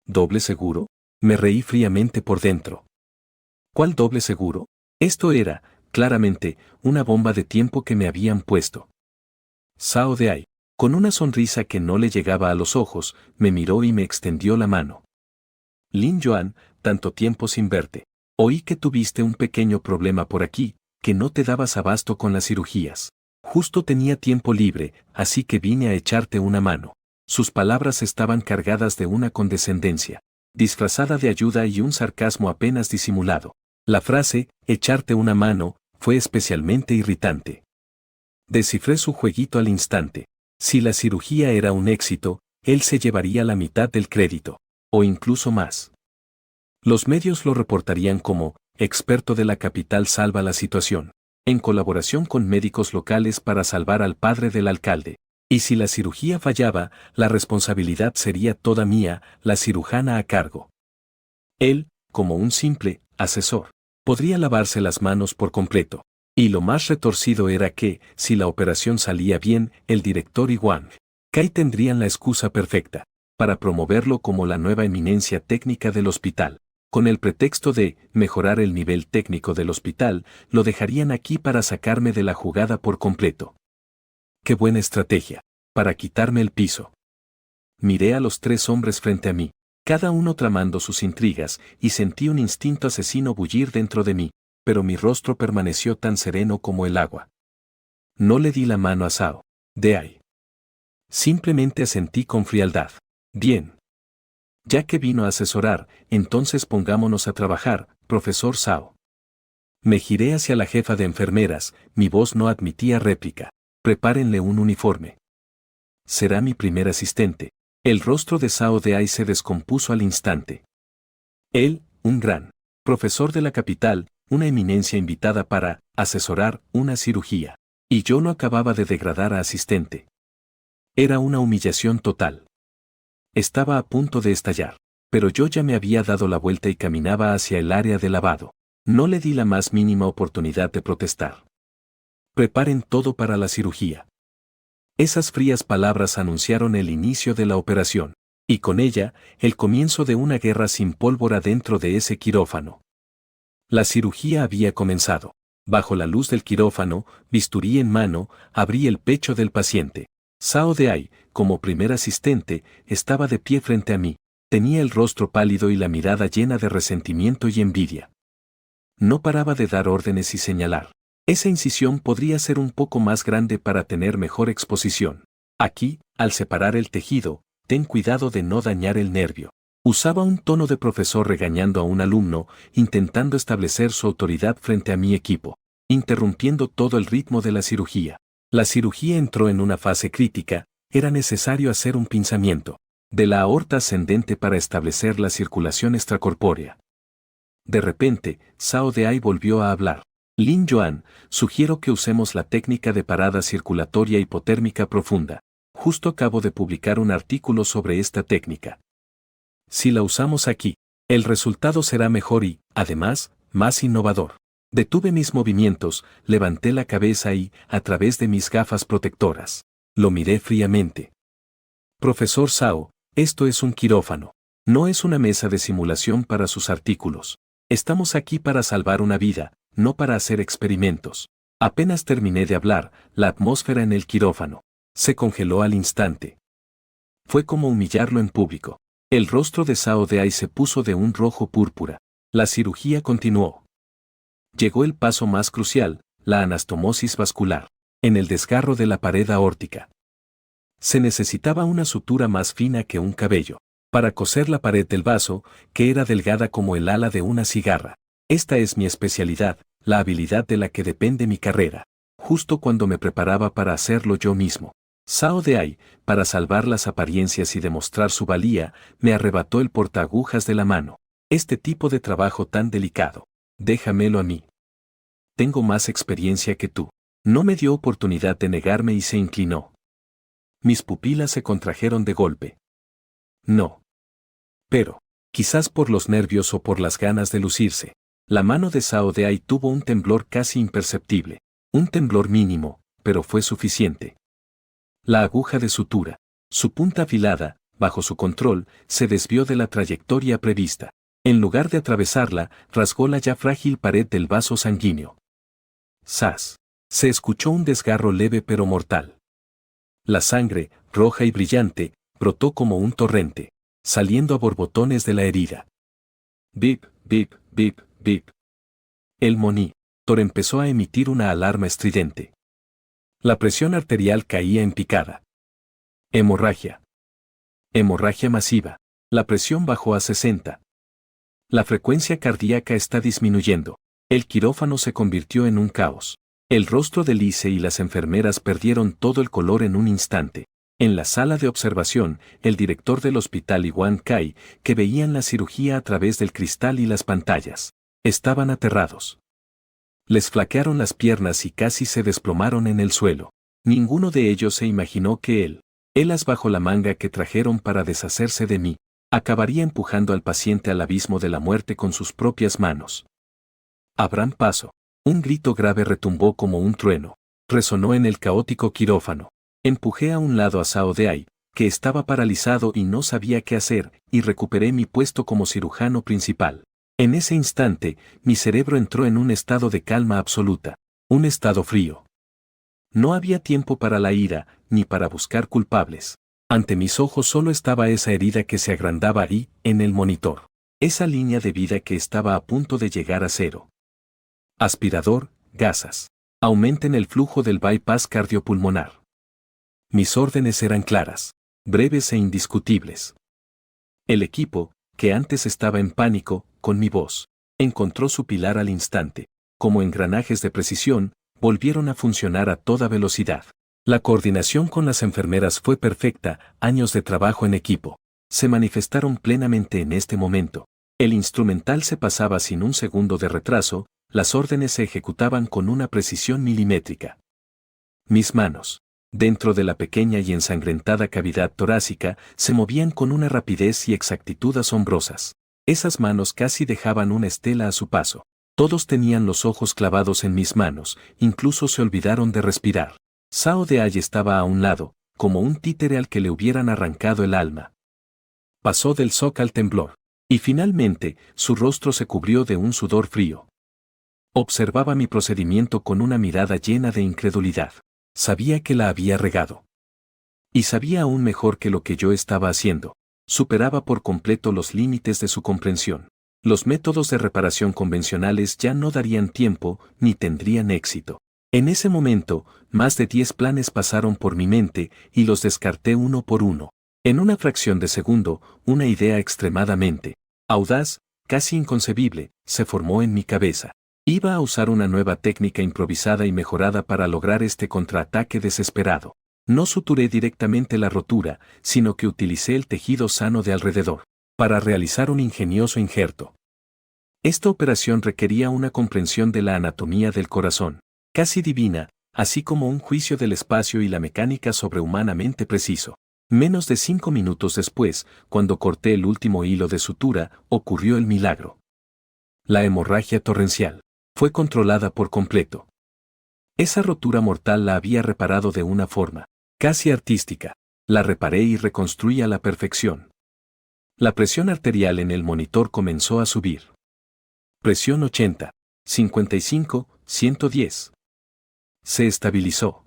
¿Doble seguro? Me reí fríamente por dentro. ¿Cuál doble seguro? Esto era, claramente, una bomba de tiempo que me habían puesto. Zhao Deai, con una sonrisa que no le llegaba a los ojos, me miró y me extendió la mano. Lin Yuan, tanto tiempo sin verte. Oí que tuviste un pequeño problema por aquí, que no te dabas abasto con las cirugías. Justo tenía tiempo libre, así que vine a echarte una mano. Sus palabras estaban cargadas de una condescendencia, disfrazada de ayuda y un sarcasmo apenas disimulado. La frase, echarte una mano, fue especialmente irritante. Descifré su jueguito al instante. Si la cirugía era un éxito, él se llevaría la mitad del crédito, o incluso más. Los medios lo reportarían como experto de la capital salva la situación, en colaboración con médicos locales para salvar al padre del alcalde. Y si la cirugía fallaba, la responsabilidad sería toda mía, la cirujana a cargo. Él, como un simple asesor, podría lavarse las manos por completo. Y lo más retorcido era que, si la operación salía bien, el director y Wang Kai tendrían la excusa perfecta para promoverlo como la nueva eminencia técnica del hospital. Con el pretexto de mejorar el nivel técnico del hospital, lo dejarían aquí para sacarme de la jugada por completo. ¡Qué buena estrategia! Para quitarme el piso. Miré a los tres hombres frente a mí, cada uno tramando sus intrigas, y sentí un instinto asesino bullir dentro de mí, pero mi rostro permaneció tan sereno como el agua. No le di la mano a Zhao Deai. Simplemente asentí con frialdad. Bien. Ya que vino a asesorar, entonces pongámonos a trabajar, profesor Zhao. Me giré hacia la jefa de enfermeras, mi voz no admitía réplica. Prepárenle un uniforme. Será mi primer asistente. El rostro de Zhao Deai se descompuso al instante. Él, un gran profesor de la capital, una eminencia invitada para asesorar una cirugía. Y yo no acababa de degradar a asistente. Era una humillación total. Estaba a punto de estallar, pero yo ya me había dado la vuelta y caminaba hacia el área de lavado. No le di la más mínima oportunidad de protestar. Preparen todo para la cirugía. Esas frías palabras anunciaron el inicio de la operación, y con ella, el comienzo de una guerra sin pólvora dentro de ese quirófano. La cirugía había comenzado. Bajo la luz del quirófano, bisturí en mano, abrí el pecho del paciente. Zhao Deai, como primer asistente, estaba de pie frente a mí. Tenía el rostro pálido y la mirada llena de resentimiento y envidia. No paraba de dar órdenes y señalar. Esa incisión podría ser un poco más grande para tener mejor exposición. Aquí, al separar el tejido, ten cuidado de no dañar el nervio. Usaba un tono de profesor regañando a un alumno, intentando establecer su autoridad frente a mi equipo, interrumpiendo todo el ritmo de la cirugía. La cirugía entró en una fase crítica, era necesario hacer un pinzamiento de la aorta ascendente para establecer la circulación extracorpórea. De repente, Zhao Deai volvió a hablar. Lin Yuan, sugiero que usemos la técnica de parada circulatoria hipotérmica profunda. Justo acabo de publicar un artículo sobre esta técnica. Si la usamos aquí, el resultado será mejor y, además, más innovador. Detuve mis movimientos, levanté la cabeza y, a través de mis gafas protectoras, lo miré fríamente. Profesor Zhao, esto es un quirófano. No es una mesa de simulación para sus artículos. Estamos aquí para salvar una vida, no para hacer experimentos. Apenas terminé de hablar, la atmósfera en el quirófano se congeló al instante. Fue como humillarlo en público. El rostro de Zhao Deai se puso de un rojo púrpura. La cirugía continuó. Llegó el paso más crucial, la anastomosis vascular, en el desgarro de la pared aórtica. Se necesitaba una sutura más fina que un cabello, para coser la pared del vaso, que era delgada como el ala de una cigarra. Esta es mi especialidad, la habilidad de la que depende mi carrera. Justo cuando me preparaba para hacerlo yo mismo, Zhao Deai, para salvar las apariencias y demostrar su valía, me arrebató el portaagujas de la mano. Este tipo de trabajo tan delicado, déjamelo a mí. Tengo más experiencia que tú. No me dio oportunidad de negarme y se inclinó. Mis pupilas se contrajeron de golpe. No. Pero, quizás por los nervios o por las ganas de lucirse, la mano de Zhao Deai tuvo un temblor casi imperceptible. Un temblor mínimo, pero fue suficiente. La aguja de sutura, su punta afilada, bajo su control, se desvió de la trayectoria prevista. En lugar de atravesarla, rasgó la ya frágil pared del vaso sanguíneo. ¡Zas! Se escuchó un desgarro leve pero mortal. La sangre, roja y brillante, brotó como un torrente, saliendo a borbotones de la herida. Bip, bip, bip, bip. El monitor empezó a emitir una alarma estridente. La presión arterial caía en picada. Hemorragia. Hemorragia masiva. La presión bajó a 60. La frecuencia cardíaca está disminuyendo. El quirófano se convirtió en un caos. El rostro de Lise y las enfermeras perdieron todo el color en un instante. En la sala de observación, el director del hospital y Wang Kai, que veían la cirugía a través del cristal y las pantallas, estaban aterrados. Les flaquearon las piernas y casi se desplomaron en el suelo. Ninguno de ellos se imaginó que el as bajo la manga que trajeron para deshacerse de mí, acabaría empujando al paciente al abismo de la muerte con sus propias manos. Abran paso. Un grito grave retumbó como un trueno. Resonó en el caótico quirófano. Empujé a un lado a Zhao Deai, que estaba paralizado y no sabía qué hacer, y recuperé mi puesto como cirujano principal. En ese instante, mi cerebro entró en un estado de calma absoluta, un estado frío. No había tiempo para la ira, ni para buscar culpables. Ante mis ojos solo estaba esa herida que se agrandaba ahí, en el monitor. Esa línea de vida que estaba a punto de llegar a cero. Aspirador, gasas. Aumenten el flujo del bypass cardiopulmonar. Mis órdenes eran claras, breves e indiscutibles. El equipo, que antes estaba en pánico, con mi voz, encontró su pilar al instante. Como engranajes de precisión, volvieron a funcionar a toda velocidad. La coordinación con las enfermeras fue perfecta, años de trabajo en equipo. Se manifestaron plenamente en este momento. El instrumental se pasaba sin un segundo de retraso, las órdenes se ejecutaban con una precisión milimétrica. Mis manos, dentro de la pequeña y ensangrentada cavidad torácica, se movían con una rapidez y exactitud asombrosas. Esas manos casi dejaban una estela a su paso. Todos tenían los ojos clavados en mis manos, incluso se olvidaron de respirar. Zhao Deai estaba a un lado, como un títere al que le hubieran arrancado el alma. Pasó del shock al temblor. Y finalmente, su rostro se cubrió de un sudor frío. Observaba mi procedimiento con una mirada llena de incredulidad. Sabía que la había regado. Y sabía aún mejor que lo que yo estaba haciendo. Superaba por completo los límites de su comprensión. Los métodos de reparación convencionales ya no darían tiempo, ni tendrían éxito. En ese momento, más de 10 planes pasaron por mi mente, y los descarté uno por uno. En una fracción de segundo, una idea extremadamente audaz, casi inconcebible, se formó en mi cabeza. Iba a usar una nueva técnica improvisada y mejorada para lograr este contraataque desesperado. No suturé directamente la rotura, sino que utilicé el tejido sano de alrededor, para realizar un ingenioso injerto. Esta operación requería una comprensión de la anatomía del corazón, casi divina, así como un juicio del espacio y la mecánica sobrehumanamente preciso. Menos de 5 minutos después, cuando corté el último hilo de sutura, ocurrió el milagro. La hemorragia torrencial fue controlada por completo. Esa rotura mortal la había reparado de una forma casi artística. La reparé y reconstruí a la perfección. La presión arterial en el monitor comenzó a subir. Presión 80, 55, 110. Se estabilizó.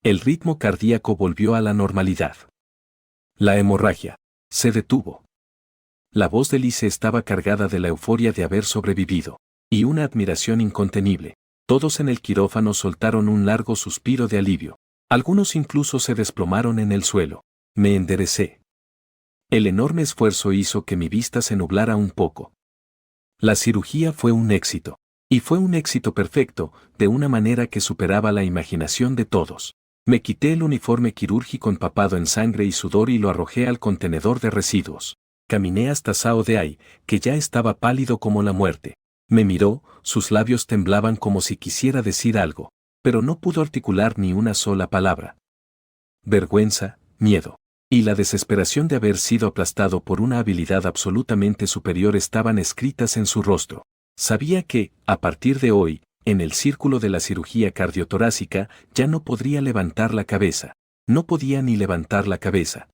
El ritmo cardíaco volvió a la normalidad. La hemorragia se detuvo. La voz de Lise estaba cargada de la euforia de haber sobrevivido, y una admiración incontenible. Todos en el quirófano soltaron un largo suspiro de alivio. Algunos incluso se desplomaron en el suelo. Me enderecé. El enorme esfuerzo hizo que mi vista se nublara un poco. La cirugía fue un éxito. Y fue un éxito perfecto, de una manera que superaba la imaginación de todos. Me quité el uniforme quirúrgico empapado en sangre y sudor y lo arrojé al contenedor de residuos. Caminé hasta Sao Dai, que ya estaba pálido como la muerte. Me miró, sus labios temblaban como si quisiera decir algo, pero no pudo articular ni una sola palabra. Vergüenza, miedo y la desesperación de haber sido aplastado por una habilidad absolutamente superior estaban escritas en su rostro. Sabía que, a partir de hoy, en el círculo de la cirugía cardiotorácica, ya no podría levantar la cabeza. No podía ni levantar la cabeza.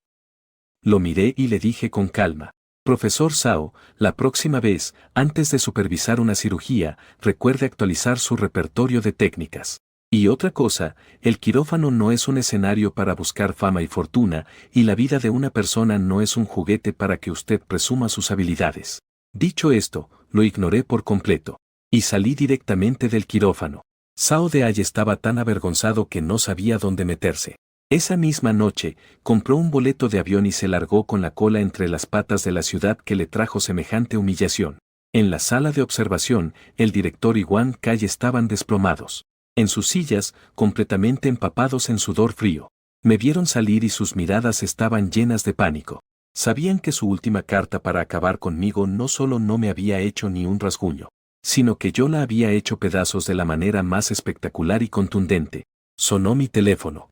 Lo miré y le dije con calma: Profesor Sao, la próxima vez, antes de supervisar una cirugía, recuerde actualizar su repertorio de técnicas. Y otra cosa, el quirófano no es un escenario para buscar fama y fortuna, y la vida de una persona no es un juguete para que usted presuma sus habilidades. Dicho esto, lo ignoré por completo. Y salí directamente del quirófano. Sao Dai estaba tan avergonzado que no sabía dónde meterse. Esa misma noche, compró un boleto de avión y se largó con la cola entre las patas de la ciudad que le trajo semejante humillación. En la sala de observación, el director y Wang Kai estaban desplomados. En sus sillas, completamente empapados en sudor frío. Me vieron salir y sus miradas estaban llenas de pánico. Sabían que su última carta para acabar conmigo no solo no me había hecho ni un rasguño, sino que yo la había hecho pedazos de la manera más espectacular y contundente. Sonó mi teléfono.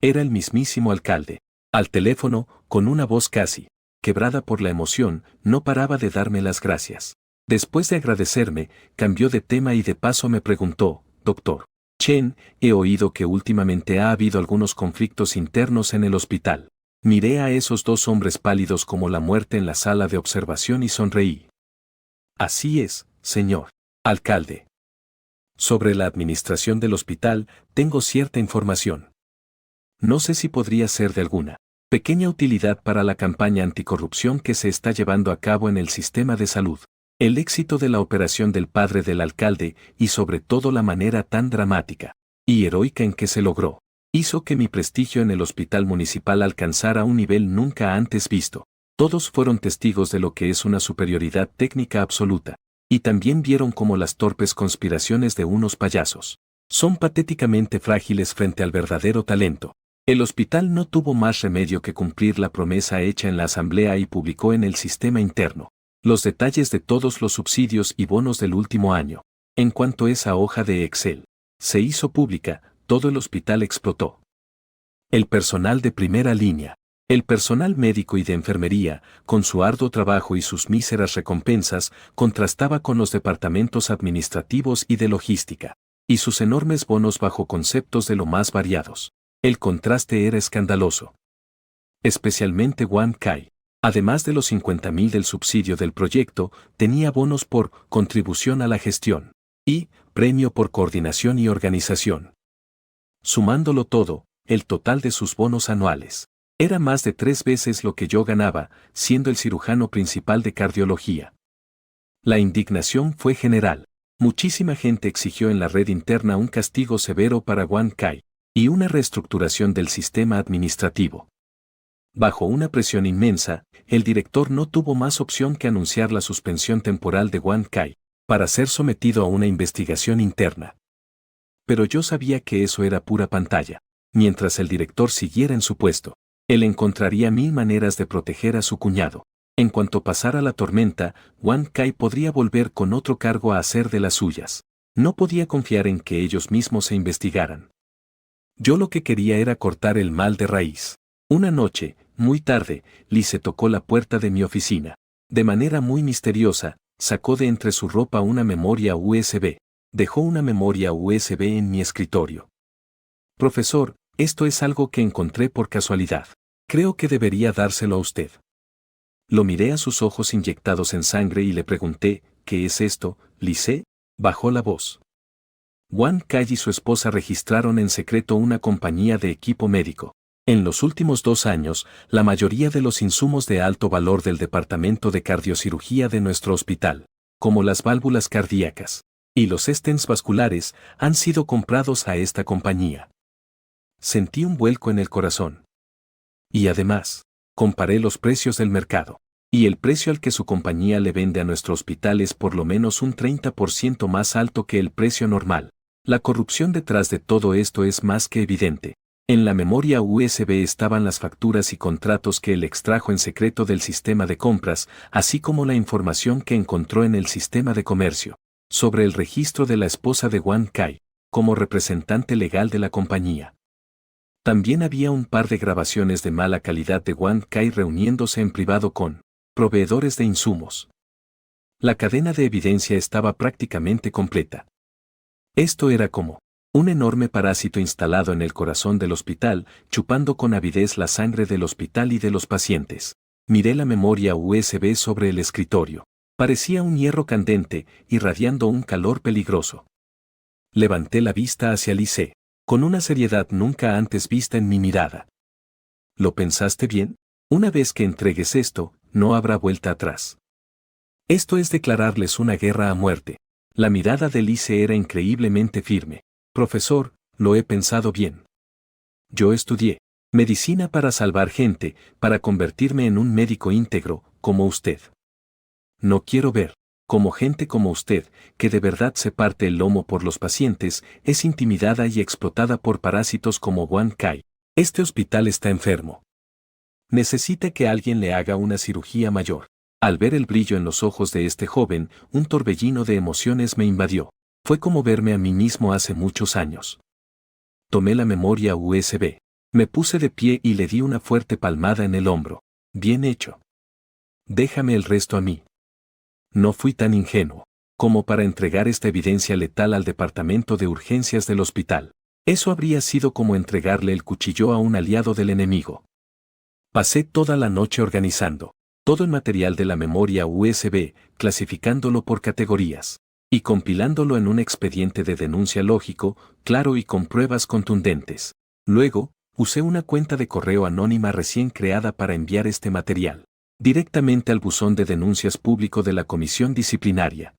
Era el mismísimo alcalde. Al teléfono, con una voz casi quebrada por la emoción, no paraba de darme las gracias. Después de agradecerme, cambió de tema y de paso me preguntó: Doctor Chen, he oído que últimamente ha habido algunos conflictos internos en el hospital. Miré a esos dos hombres pálidos como la muerte en la sala de observación y sonreí. Así es, señor alcalde. Sobre la administración del hospital, tengo cierta información. No sé si podría ser de alguna pequeña utilidad para la campaña anticorrupción que se está llevando a cabo en el sistema de salud. El éxito de la operación del padre del alcalde, y sobre todo la manera tan dramática y heroica en que se logró, hizo que mi prestigio en el hospital municipal alcanzara un nivel nunca antes visto. Todos fueron testigos de lo que es una superioridad técnica absoluta, y también vieron cómo las torpes conspiraciones de unos payasos son patéticamente frágiles frente al verdadero talento. El hospital no tuvo más remedio que cumplir la promesa hecha en la asamblea y publicó en el sistema interno los detalles de todos los subsidios y bonos del último año. En cuanto esa hoja de Excel se hizo pública, todo el hospital explotó. El personal de primera línea, el personal médico y de enfermería, con su arduo trabajo y sus míseras recompensas, contrastaba con los departamentos administrativos y de logística, y sus enormes bonos bajo conceptos de lo más variados. El contraste era escandaloso. Especialmente Wang Kai. Además de los 50.000 del subsidio del proyecto, tenía bonos por contribución a la gestión y premio por coordinación y organización. Sumándolo todo, el total de sus bonos anuales era más de 3 veces lo que yo ganaba, siendo el cirujano principal de cardiología. La indignación fue general. Muchísima gente exigió en la red interna un castigo severo para Wang Kai y una reestructuración del sistema administrativo. Bajo una presión inmensa, el director no tuvo más opción que anunciar la suspensión temporal de Wang Kai, para ser sometido a una investigación interna. Pero yo sabía que eso era pura pantalla. Mientras el director siguiera en su puesto, él encontraría 1000 maneras de proteger a su cuñado. En cuanto pasara la tormenta, Wang Kai podría volver con otro cargo a hacer de las suyas. No podía confiar en que ellos mismos se investigaran. Yo lo que quería era cortar el mal de raíz. Una noche, muy tarde, Lise tocó la puerta de mi oficina. De manera muy misteriosa, sacó de entre su ropa una memoria USB. Dejó una memoria USB en mi escritorio. Profesor, esto es algo que encontré por casualidad. Creo que debería dárselo a usted. Lo miré a sus ojos inyectados en sangre y le pregunté, ¿qué es esto, Lise? Bajó la voz. Wang Kai y su esposa registraron en secreto una compañía de equipo médico. En los últimos 2 años, la mayoría de los insumos de alto valor del departamento de cardiocirugía de nuestro hospital, como las válvulas cardíacas y los stents vasculares, han sido comprados a esta compañía. Sentí un vuelco en el corazón. Y además, comparé los precios del mercado. Y el precio al que su compañía le vende a nuestro hospital es por lo menos un 30% más alto que el precio normal. La corrupción detrás de todo esto es más que evidente. En la memoria USB estaban las facturas y contratos que él extrajo en secreto del sistema de compras, así como la información que encontró en el sistema de comercio, sobre el registro de la esposa de Wang Kai, como representante legal de la compañía. También había un par de grabaciones de mala calidad de Wang Kai reuniéndose en privado con proveedores de insumos. La cadena de evidencia estaba prácticamente completa. Esto era como un enorme parásito instalado en el corazón del hospital, chupando con avidez la sangre del hospital y de los pacientes. Miré la memoria USB sobre el escritorio. Parecía un hierro candente, irradiando un calor peligroso. Levanté la vista hacia Lise, con una seriedad nunca antes vista en mi mirada. ¿Lo pensaste bien? Una vez que entregues esto, no habrá vuelta atrás. Esto es declararles una guerra a muerte. La mirada de Lise era increíblemente firme. Profesor, lo he pensado bien. Yo estudié medicina para salvar gente, para convertirme en un médico íntegro, como usted. No quiero ver cómo gente como usted, que de verdad se parte el lomo por los pacientes, es intimidada y explotada por parásitos como Wang Kai. Este hospital está enfermo. Necesita que alguien le haga una cirugía mayor. Al ver el brillo en los ojos de este joven, un torbellino de emociones me invadió. Fue como verme a mí mismo hace muchos años. Tomé la memoria USB. Me puse de pie y le di una fuerte palmada en el hombro. Bien hecho. Déjame el resto a mí. No fui tan ingenuo como para entregar esta evidencia letal al departamento de urgencias del hospital. Eso habría sido como entregarle el cuchillo a un aliado del enemigo. Pasé toda la noche organizando todo el material de la memoria USB, clasificándolo por categorías y compilándolo en un expediente de denuncia lógico, claro y con pruebas contundentes. Luego, usé una cuenta de correo anónima recién creada para enviar este material directamente al buzón de denuncias público de la comisión disciplinaria.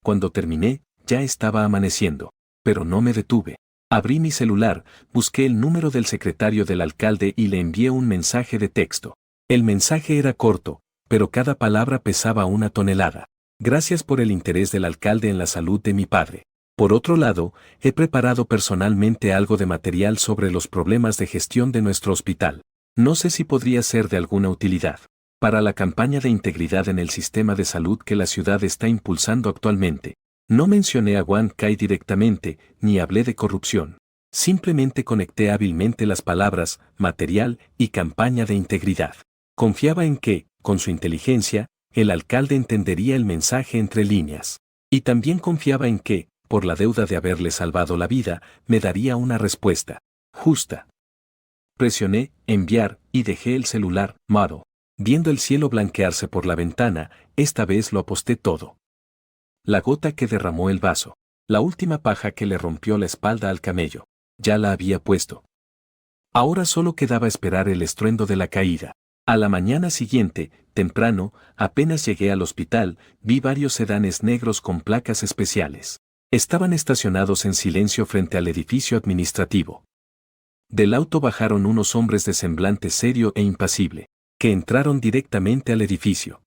Cuando terminé, ya estaba amaneciendo, pero no me detuve. Abrí mi celular, busqué el número del secretario del alcalde y le envié un mensaje de texto. El mensaje era corto, pero cada palabra pesaba 1 tonelada. Gracias por el interés del alcalde en la salud de mi padre. Por otro lado, he preparado personalmente algo de material sobre los problemas de gestión de nuestro hospital. No sé si podría ser de alguna utilidad para la campaña de integridad en el sistema de salud que la ciudad está impulsando actualmente. No mencioné a Wang Kai directamente, ni hablé de corrupción. Simplemente conecté hábilmente las palabras material y campaña de integridad. Confiaba en que, con su inteligencia, el alcalde entendería el mensaje entre líneas. Y también confiaba en que, por la deuda de haberle salvado la vida, me daría una respuesta justa. Presioné enviar y dejé el celular mudo. Viendo el cielo blanquearse por la ventana, esta vez lo aposté todo. La gota que derramó el vaso, la última paja que le rompió la espalda al camello, ya la había puesto. Ahora solo quedaba esperar el estruendo de la caída. A la mañana siguiente, temprano, apenas llegué al hospital, vi varios sedanes negros con placas especiales. Estaban estacionados en silencio frente al edificio administrativo. Del auto bajaron unos hombres de semblante serio e impasible, que entraron directamente al edificio.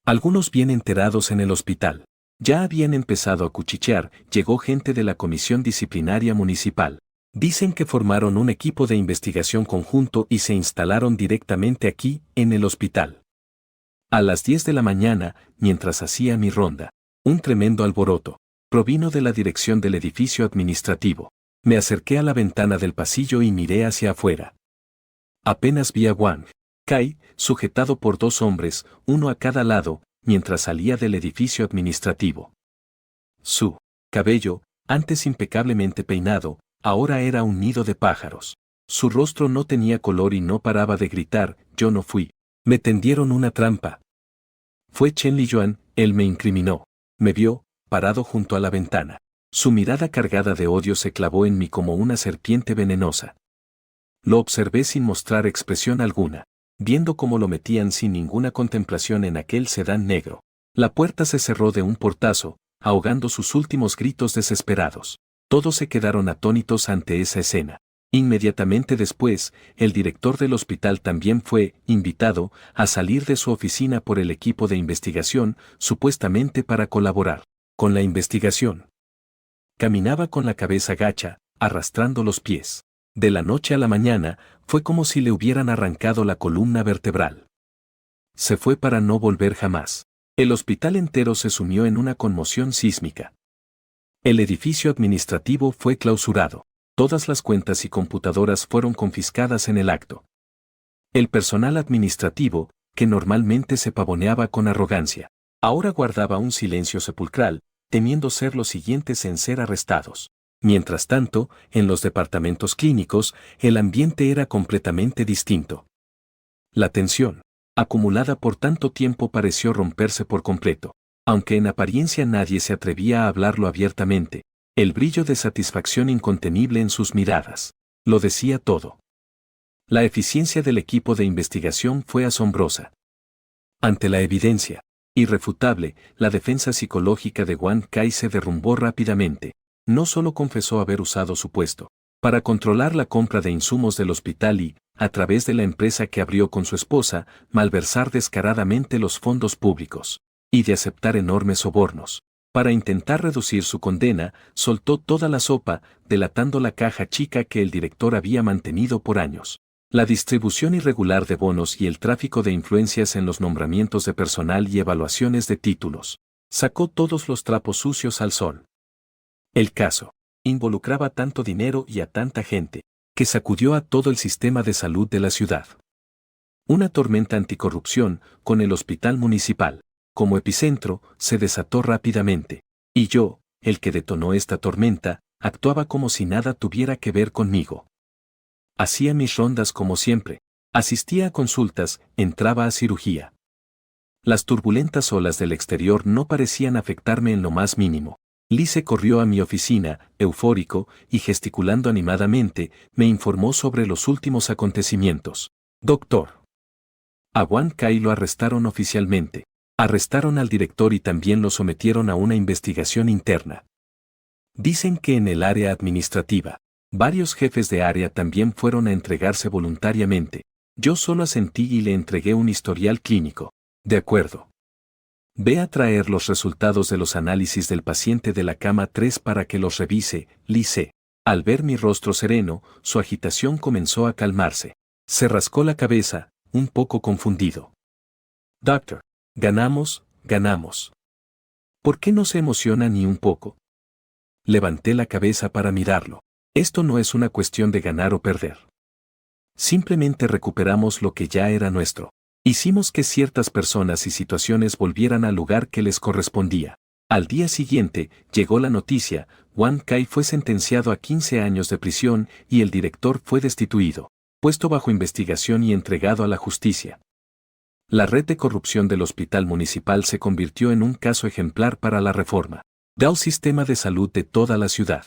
Algunos bien enterados en el hospital. Ya habían empezado a cuchichear, llegó gente de la Comisión Disciplinaria Municipal. Dicen que formaron un equipo de investigación conjunto y se instalaron directamente aquí, en el hospital. A las 10 de la mañana, mientras hacía mi ronda, un tremendo alboroto provino de la dirección del edificio administrativo. Me acerqué a la ventana del pasillo y miré hacia afuera. Apenas vi a Wang Kai, sujetado por 2 hombres, uno a cada lado, mientras salía del edificio administrativo. Su cabello, antes impecablemente peinado, ahora era un nido de pájaros. Su rostro no tenía color y no paraba de gritar: yo no fui. Me tendieron una trampa. Fue Chen Liyuan, él me incriminó. Me vio, parado junto a la ventana. Su mirada cargada de odio se clavó en mí como una serpiente venenosa. Lo observé sin mostrar expresión alguna, viendo cómo lo metían sin ninguna contemplación en aquel sedán negro. La puerta se cerró de un portazo, ahogando sus últimos gritos desesperados. Todos se quedaron atónitos ante esa escena. Inmediatamente después, el director del hospital también fue invitado a salir de su oficina por el equipo de investigación, supuestamente para colaborar con la investigación. Caminaba con la cabeza gacha, arrastrando los pies. De la noche a la mañana, fue como si le hubieran arrancado la columna vertebral. Se fue para no volver jamás. El hospital entero se sumió en una conmoción sísmica. El edificio administrativo fue clausurado. Todas las cuentas y computadoras fueron confiscadas en el acto. El personal administrativo, que normalmente se pavoneaba con arrogancia, ahora guardaba un silencio sepulcral, temiendo ser los siguientes en ser arrestados. Mientras tanto, en los departamentos clínicos, el ambiente era completamente distinto. La tensión, acumulada por tanto tiempo, pareció romperse por completo. Aunque en apariencia nadie se atrevía a hablarlo abiertamente, el brillo de satisfacción incontenible en sus miradas lo decía todo. La eficiencia del equipo de investigación fue asombrosa. Ante la evidencia irrefutable, la defensa psicológica de Wang Kai se derrumbó rápidamente. No solo confesó haber usado su puesto para controlar la compra de insumos del hospital y, a través de la empresa que abrió con su esposa, malversar descaradamente los fondos públicos, y de aceptar enormes sobornos. Para intentar reducir su condena, soltó toda la sopa, delatando la caja chica que el director había mantenido por años. La distribución irregular de bonos y el tráfico de influencias en los nombramientos de personal y evaluaciones de títulos. Sacó todos los trapos sucios al sol. El caso involucraba tanto dinero y a tanta gente, que sacudió a todo el sistema de salud de la ciudad. Una tormenta anticorrupción, con el hospital municipal como epicentro, se desató rápidamente. Y yo, el que detonó esta tormenta, actuaba como si nada tuviera que ver conmigo. Hacía mis rondas como siempre, asistía a consultas, entraba a cirugía. Las turbulentas olas del exterior no parecían afectarme en lo más mínimo. Lise corrió a mi oficina, eufórico, y gesticulando animadamente, me informó sobre los últimos acontecimientos. Doctor. A Wang Kai lo arrestaron oficialmente. Arrestaron al director y también lo sometieron a una investigación interna. Dicen que en el área administrativa, varios jefes de área también fueron a entregarse voluntariamente. Yo solo asentí y le entregué un historial clínico. De acuerdo. Ve a traer los resultados de los análisis del paciente de la cama 3 para que los revise, Lise. Al ver mi rostro sereno, su agitación comenzó a calmarse. Se rascó la cabeza, un poco confundido. Doctor, ganamos, ganamos. ¿Por qué no se emociona ni un poco? Levanté la cabeza para mirarlo. Esto no es una cuestión de ganar o perder. Simplemente recuperamos lo que ya era nuestro. Hicimos que ciertas personas y situaciones volvieran al lugar que les correspondía. Al día siguiente, llegó la noticia: Wang Kai fue sentenciado a 15 años de prisión y el director fue destituido, puesto bajo investigación y entregado a la justicia. La red de corrupción del hospital municipal se convirtió en un caso ejemplar para la reforma del sistema de salud de toda la ciudad.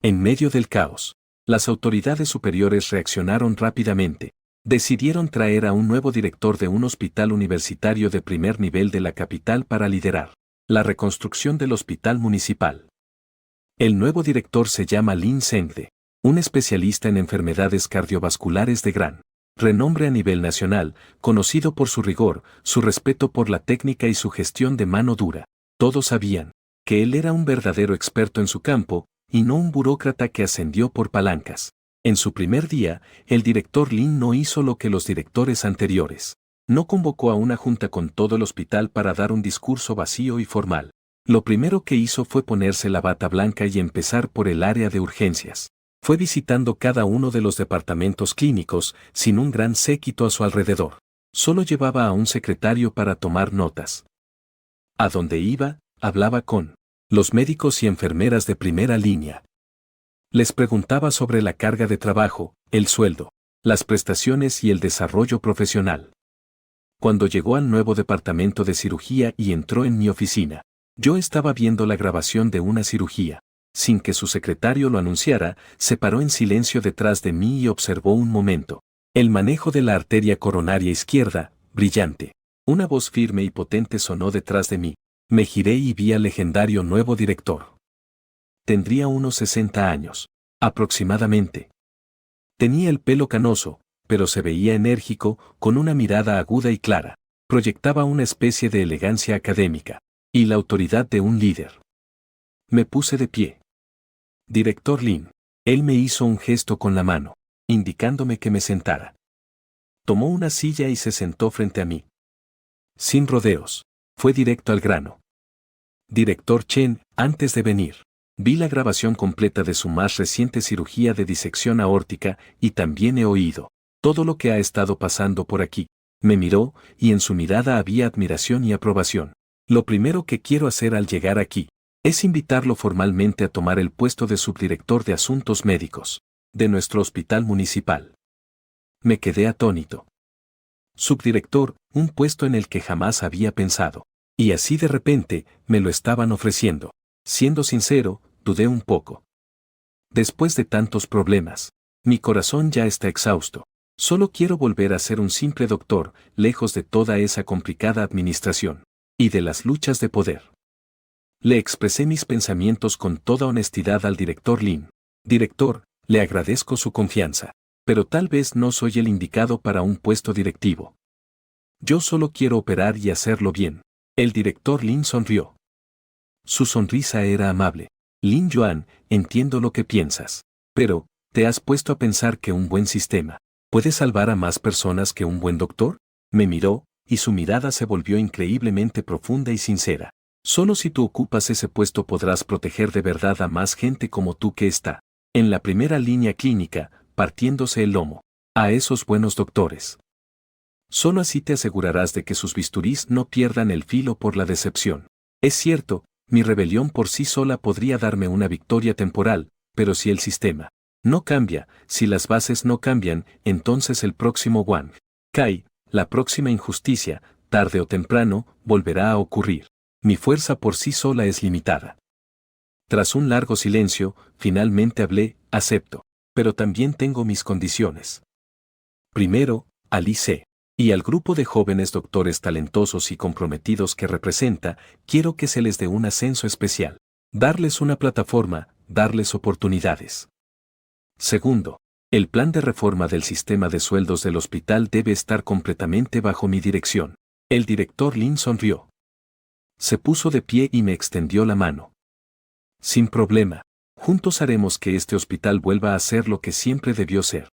En medio del caos, las autoridades superiores reaccionaron rápidamente. Decidieron traer a un nuevo director de un hospital universitario de primer nivel de la capital para liderar la reconstrucción del hospital municipal. El nuevo director se llama Lin Zhengde, un especialista en enfermedades cardiovasculares de gran renombre a nivel nacional, conocido por su rigor, su respeto por la técnica y su gestión de mano dura. Todos sabían que él era un verdadero experto en su campo, y no un burócrata que ascendió por palancas. En su primer día, el director Lin no hizo lo que los directores anteriores No convocó a una junta con todo el hospital para dar un discurso vacío y formal. Lo primero que hizo fue ponerse la bata blanca y empezar por el área de urgencias. Fue visitando cada uno de los departamentos clínicos, sin un gran séquito a su alrededor. Solo llevaba a un secretario para tomar notas. A donde iba, hablaba con los médicos y enfermeras de primera línea. Les preguntaba sobre la carga de trabajo, el sueldo, las prestaciones y el desarrollo profesional. Cuando llegó al nuevo departamento de cirugía y entró en mi oficina, yo estaba viendo la grabación de una cirugía. Sin que su secretario lo anunciara, se paró en silencio detrás de mí y observó un momento. El manejo de la arteria coronaria izquierda, brillante. Una voz firme y potente sonó detrás de mí. Me giré y vi al legendario nuevo director. Tendría unos 60 años, aproximadamente. Tenía el pelo canoso, pero se veía enérgico, con una mirada aguda y clara. Proyectaba una especie de elegancia académica y la autoridad de un líder. Me puse de pie. Director Lin. Él me hizo un gesto con la mano, indicándome que me sentara. Tomó una silla y se sentó frente a mí. Sin rodeos, fue directo al grano. Director Chen, antes de venir, vi la grabación completa de su más reciente cirugía de disección aórtica y también he oído todo lo que ha estado pasando por aquí. Me miró y en su mirada había admiración y aprobación. Lo primero que quiero hacer al llegar aquí es invitarlo formalmente a tomar el puesto de subdirector de asuntos médicos de nuestro hospital municipal. Me quedé atónito. Subdirector, un puesto en el que jamás había pensado. Y así de repente, me lo estaban ofreciendo. Siendo sincero, dudé un poco. Después de tantos problemas, mi corazón ya está exhausto. Solo quiero volver a ser un simple doctor, lejos de toda esa complicada administración y de las luchas de poder. Le expresé mis pensamientos con toda honestidad al director Lin. Director, le agradezco su confianza, pero tal vez no soy el indicado para un puesto directivo. Yo solo quiero operar y hacerlo bien. El director Lin sonrió. Su sonrisa era amable. Lin Yuan, entiendo lo que piensas. Pero, ¿te has puesto a pensar que un buen sistema puede salvar a más personas que un buen doctor? Me miró, y su mirada se volvió increíblemente profunda y sincera. Solo si tú ocupas ese puesto podrás proteger de verdad a más gente como tú que está en la primera línea clínica, partiéndose el lomo a esos buenos doctores. Solo así te asegurarás de que sus bisturís no pierdan el filo por la decepción. Es cierto, mi rebelión por sí sola podría darme una victoria temporal, pero si el sistema no cambia, si las bases no cambian, entonces el próximo Wang Kai, la próxima injusticia, tarde o temprano, volverá a ocurrir. Mi fuerza por sí sola es limitada. Tras un largo silencio, finalmente hablé, acepto, pero también tengo mis condiciones. Primero, al IC. Y al grupo de jóvenes doctores talentosos y comprometidos que representa, quiero que se les dé un ascenso especial. Darles una plataforma, darles oportunidades. Segundo, el plan de reforma del sistema de sueldos del hospital debe estar completamente bajo mi dirección. El director Lin sonrió. Se puso de pie y me extendió la mano. Sin problema, juntos haremos que este hospital vuelva a ser lo que siempre debió ser.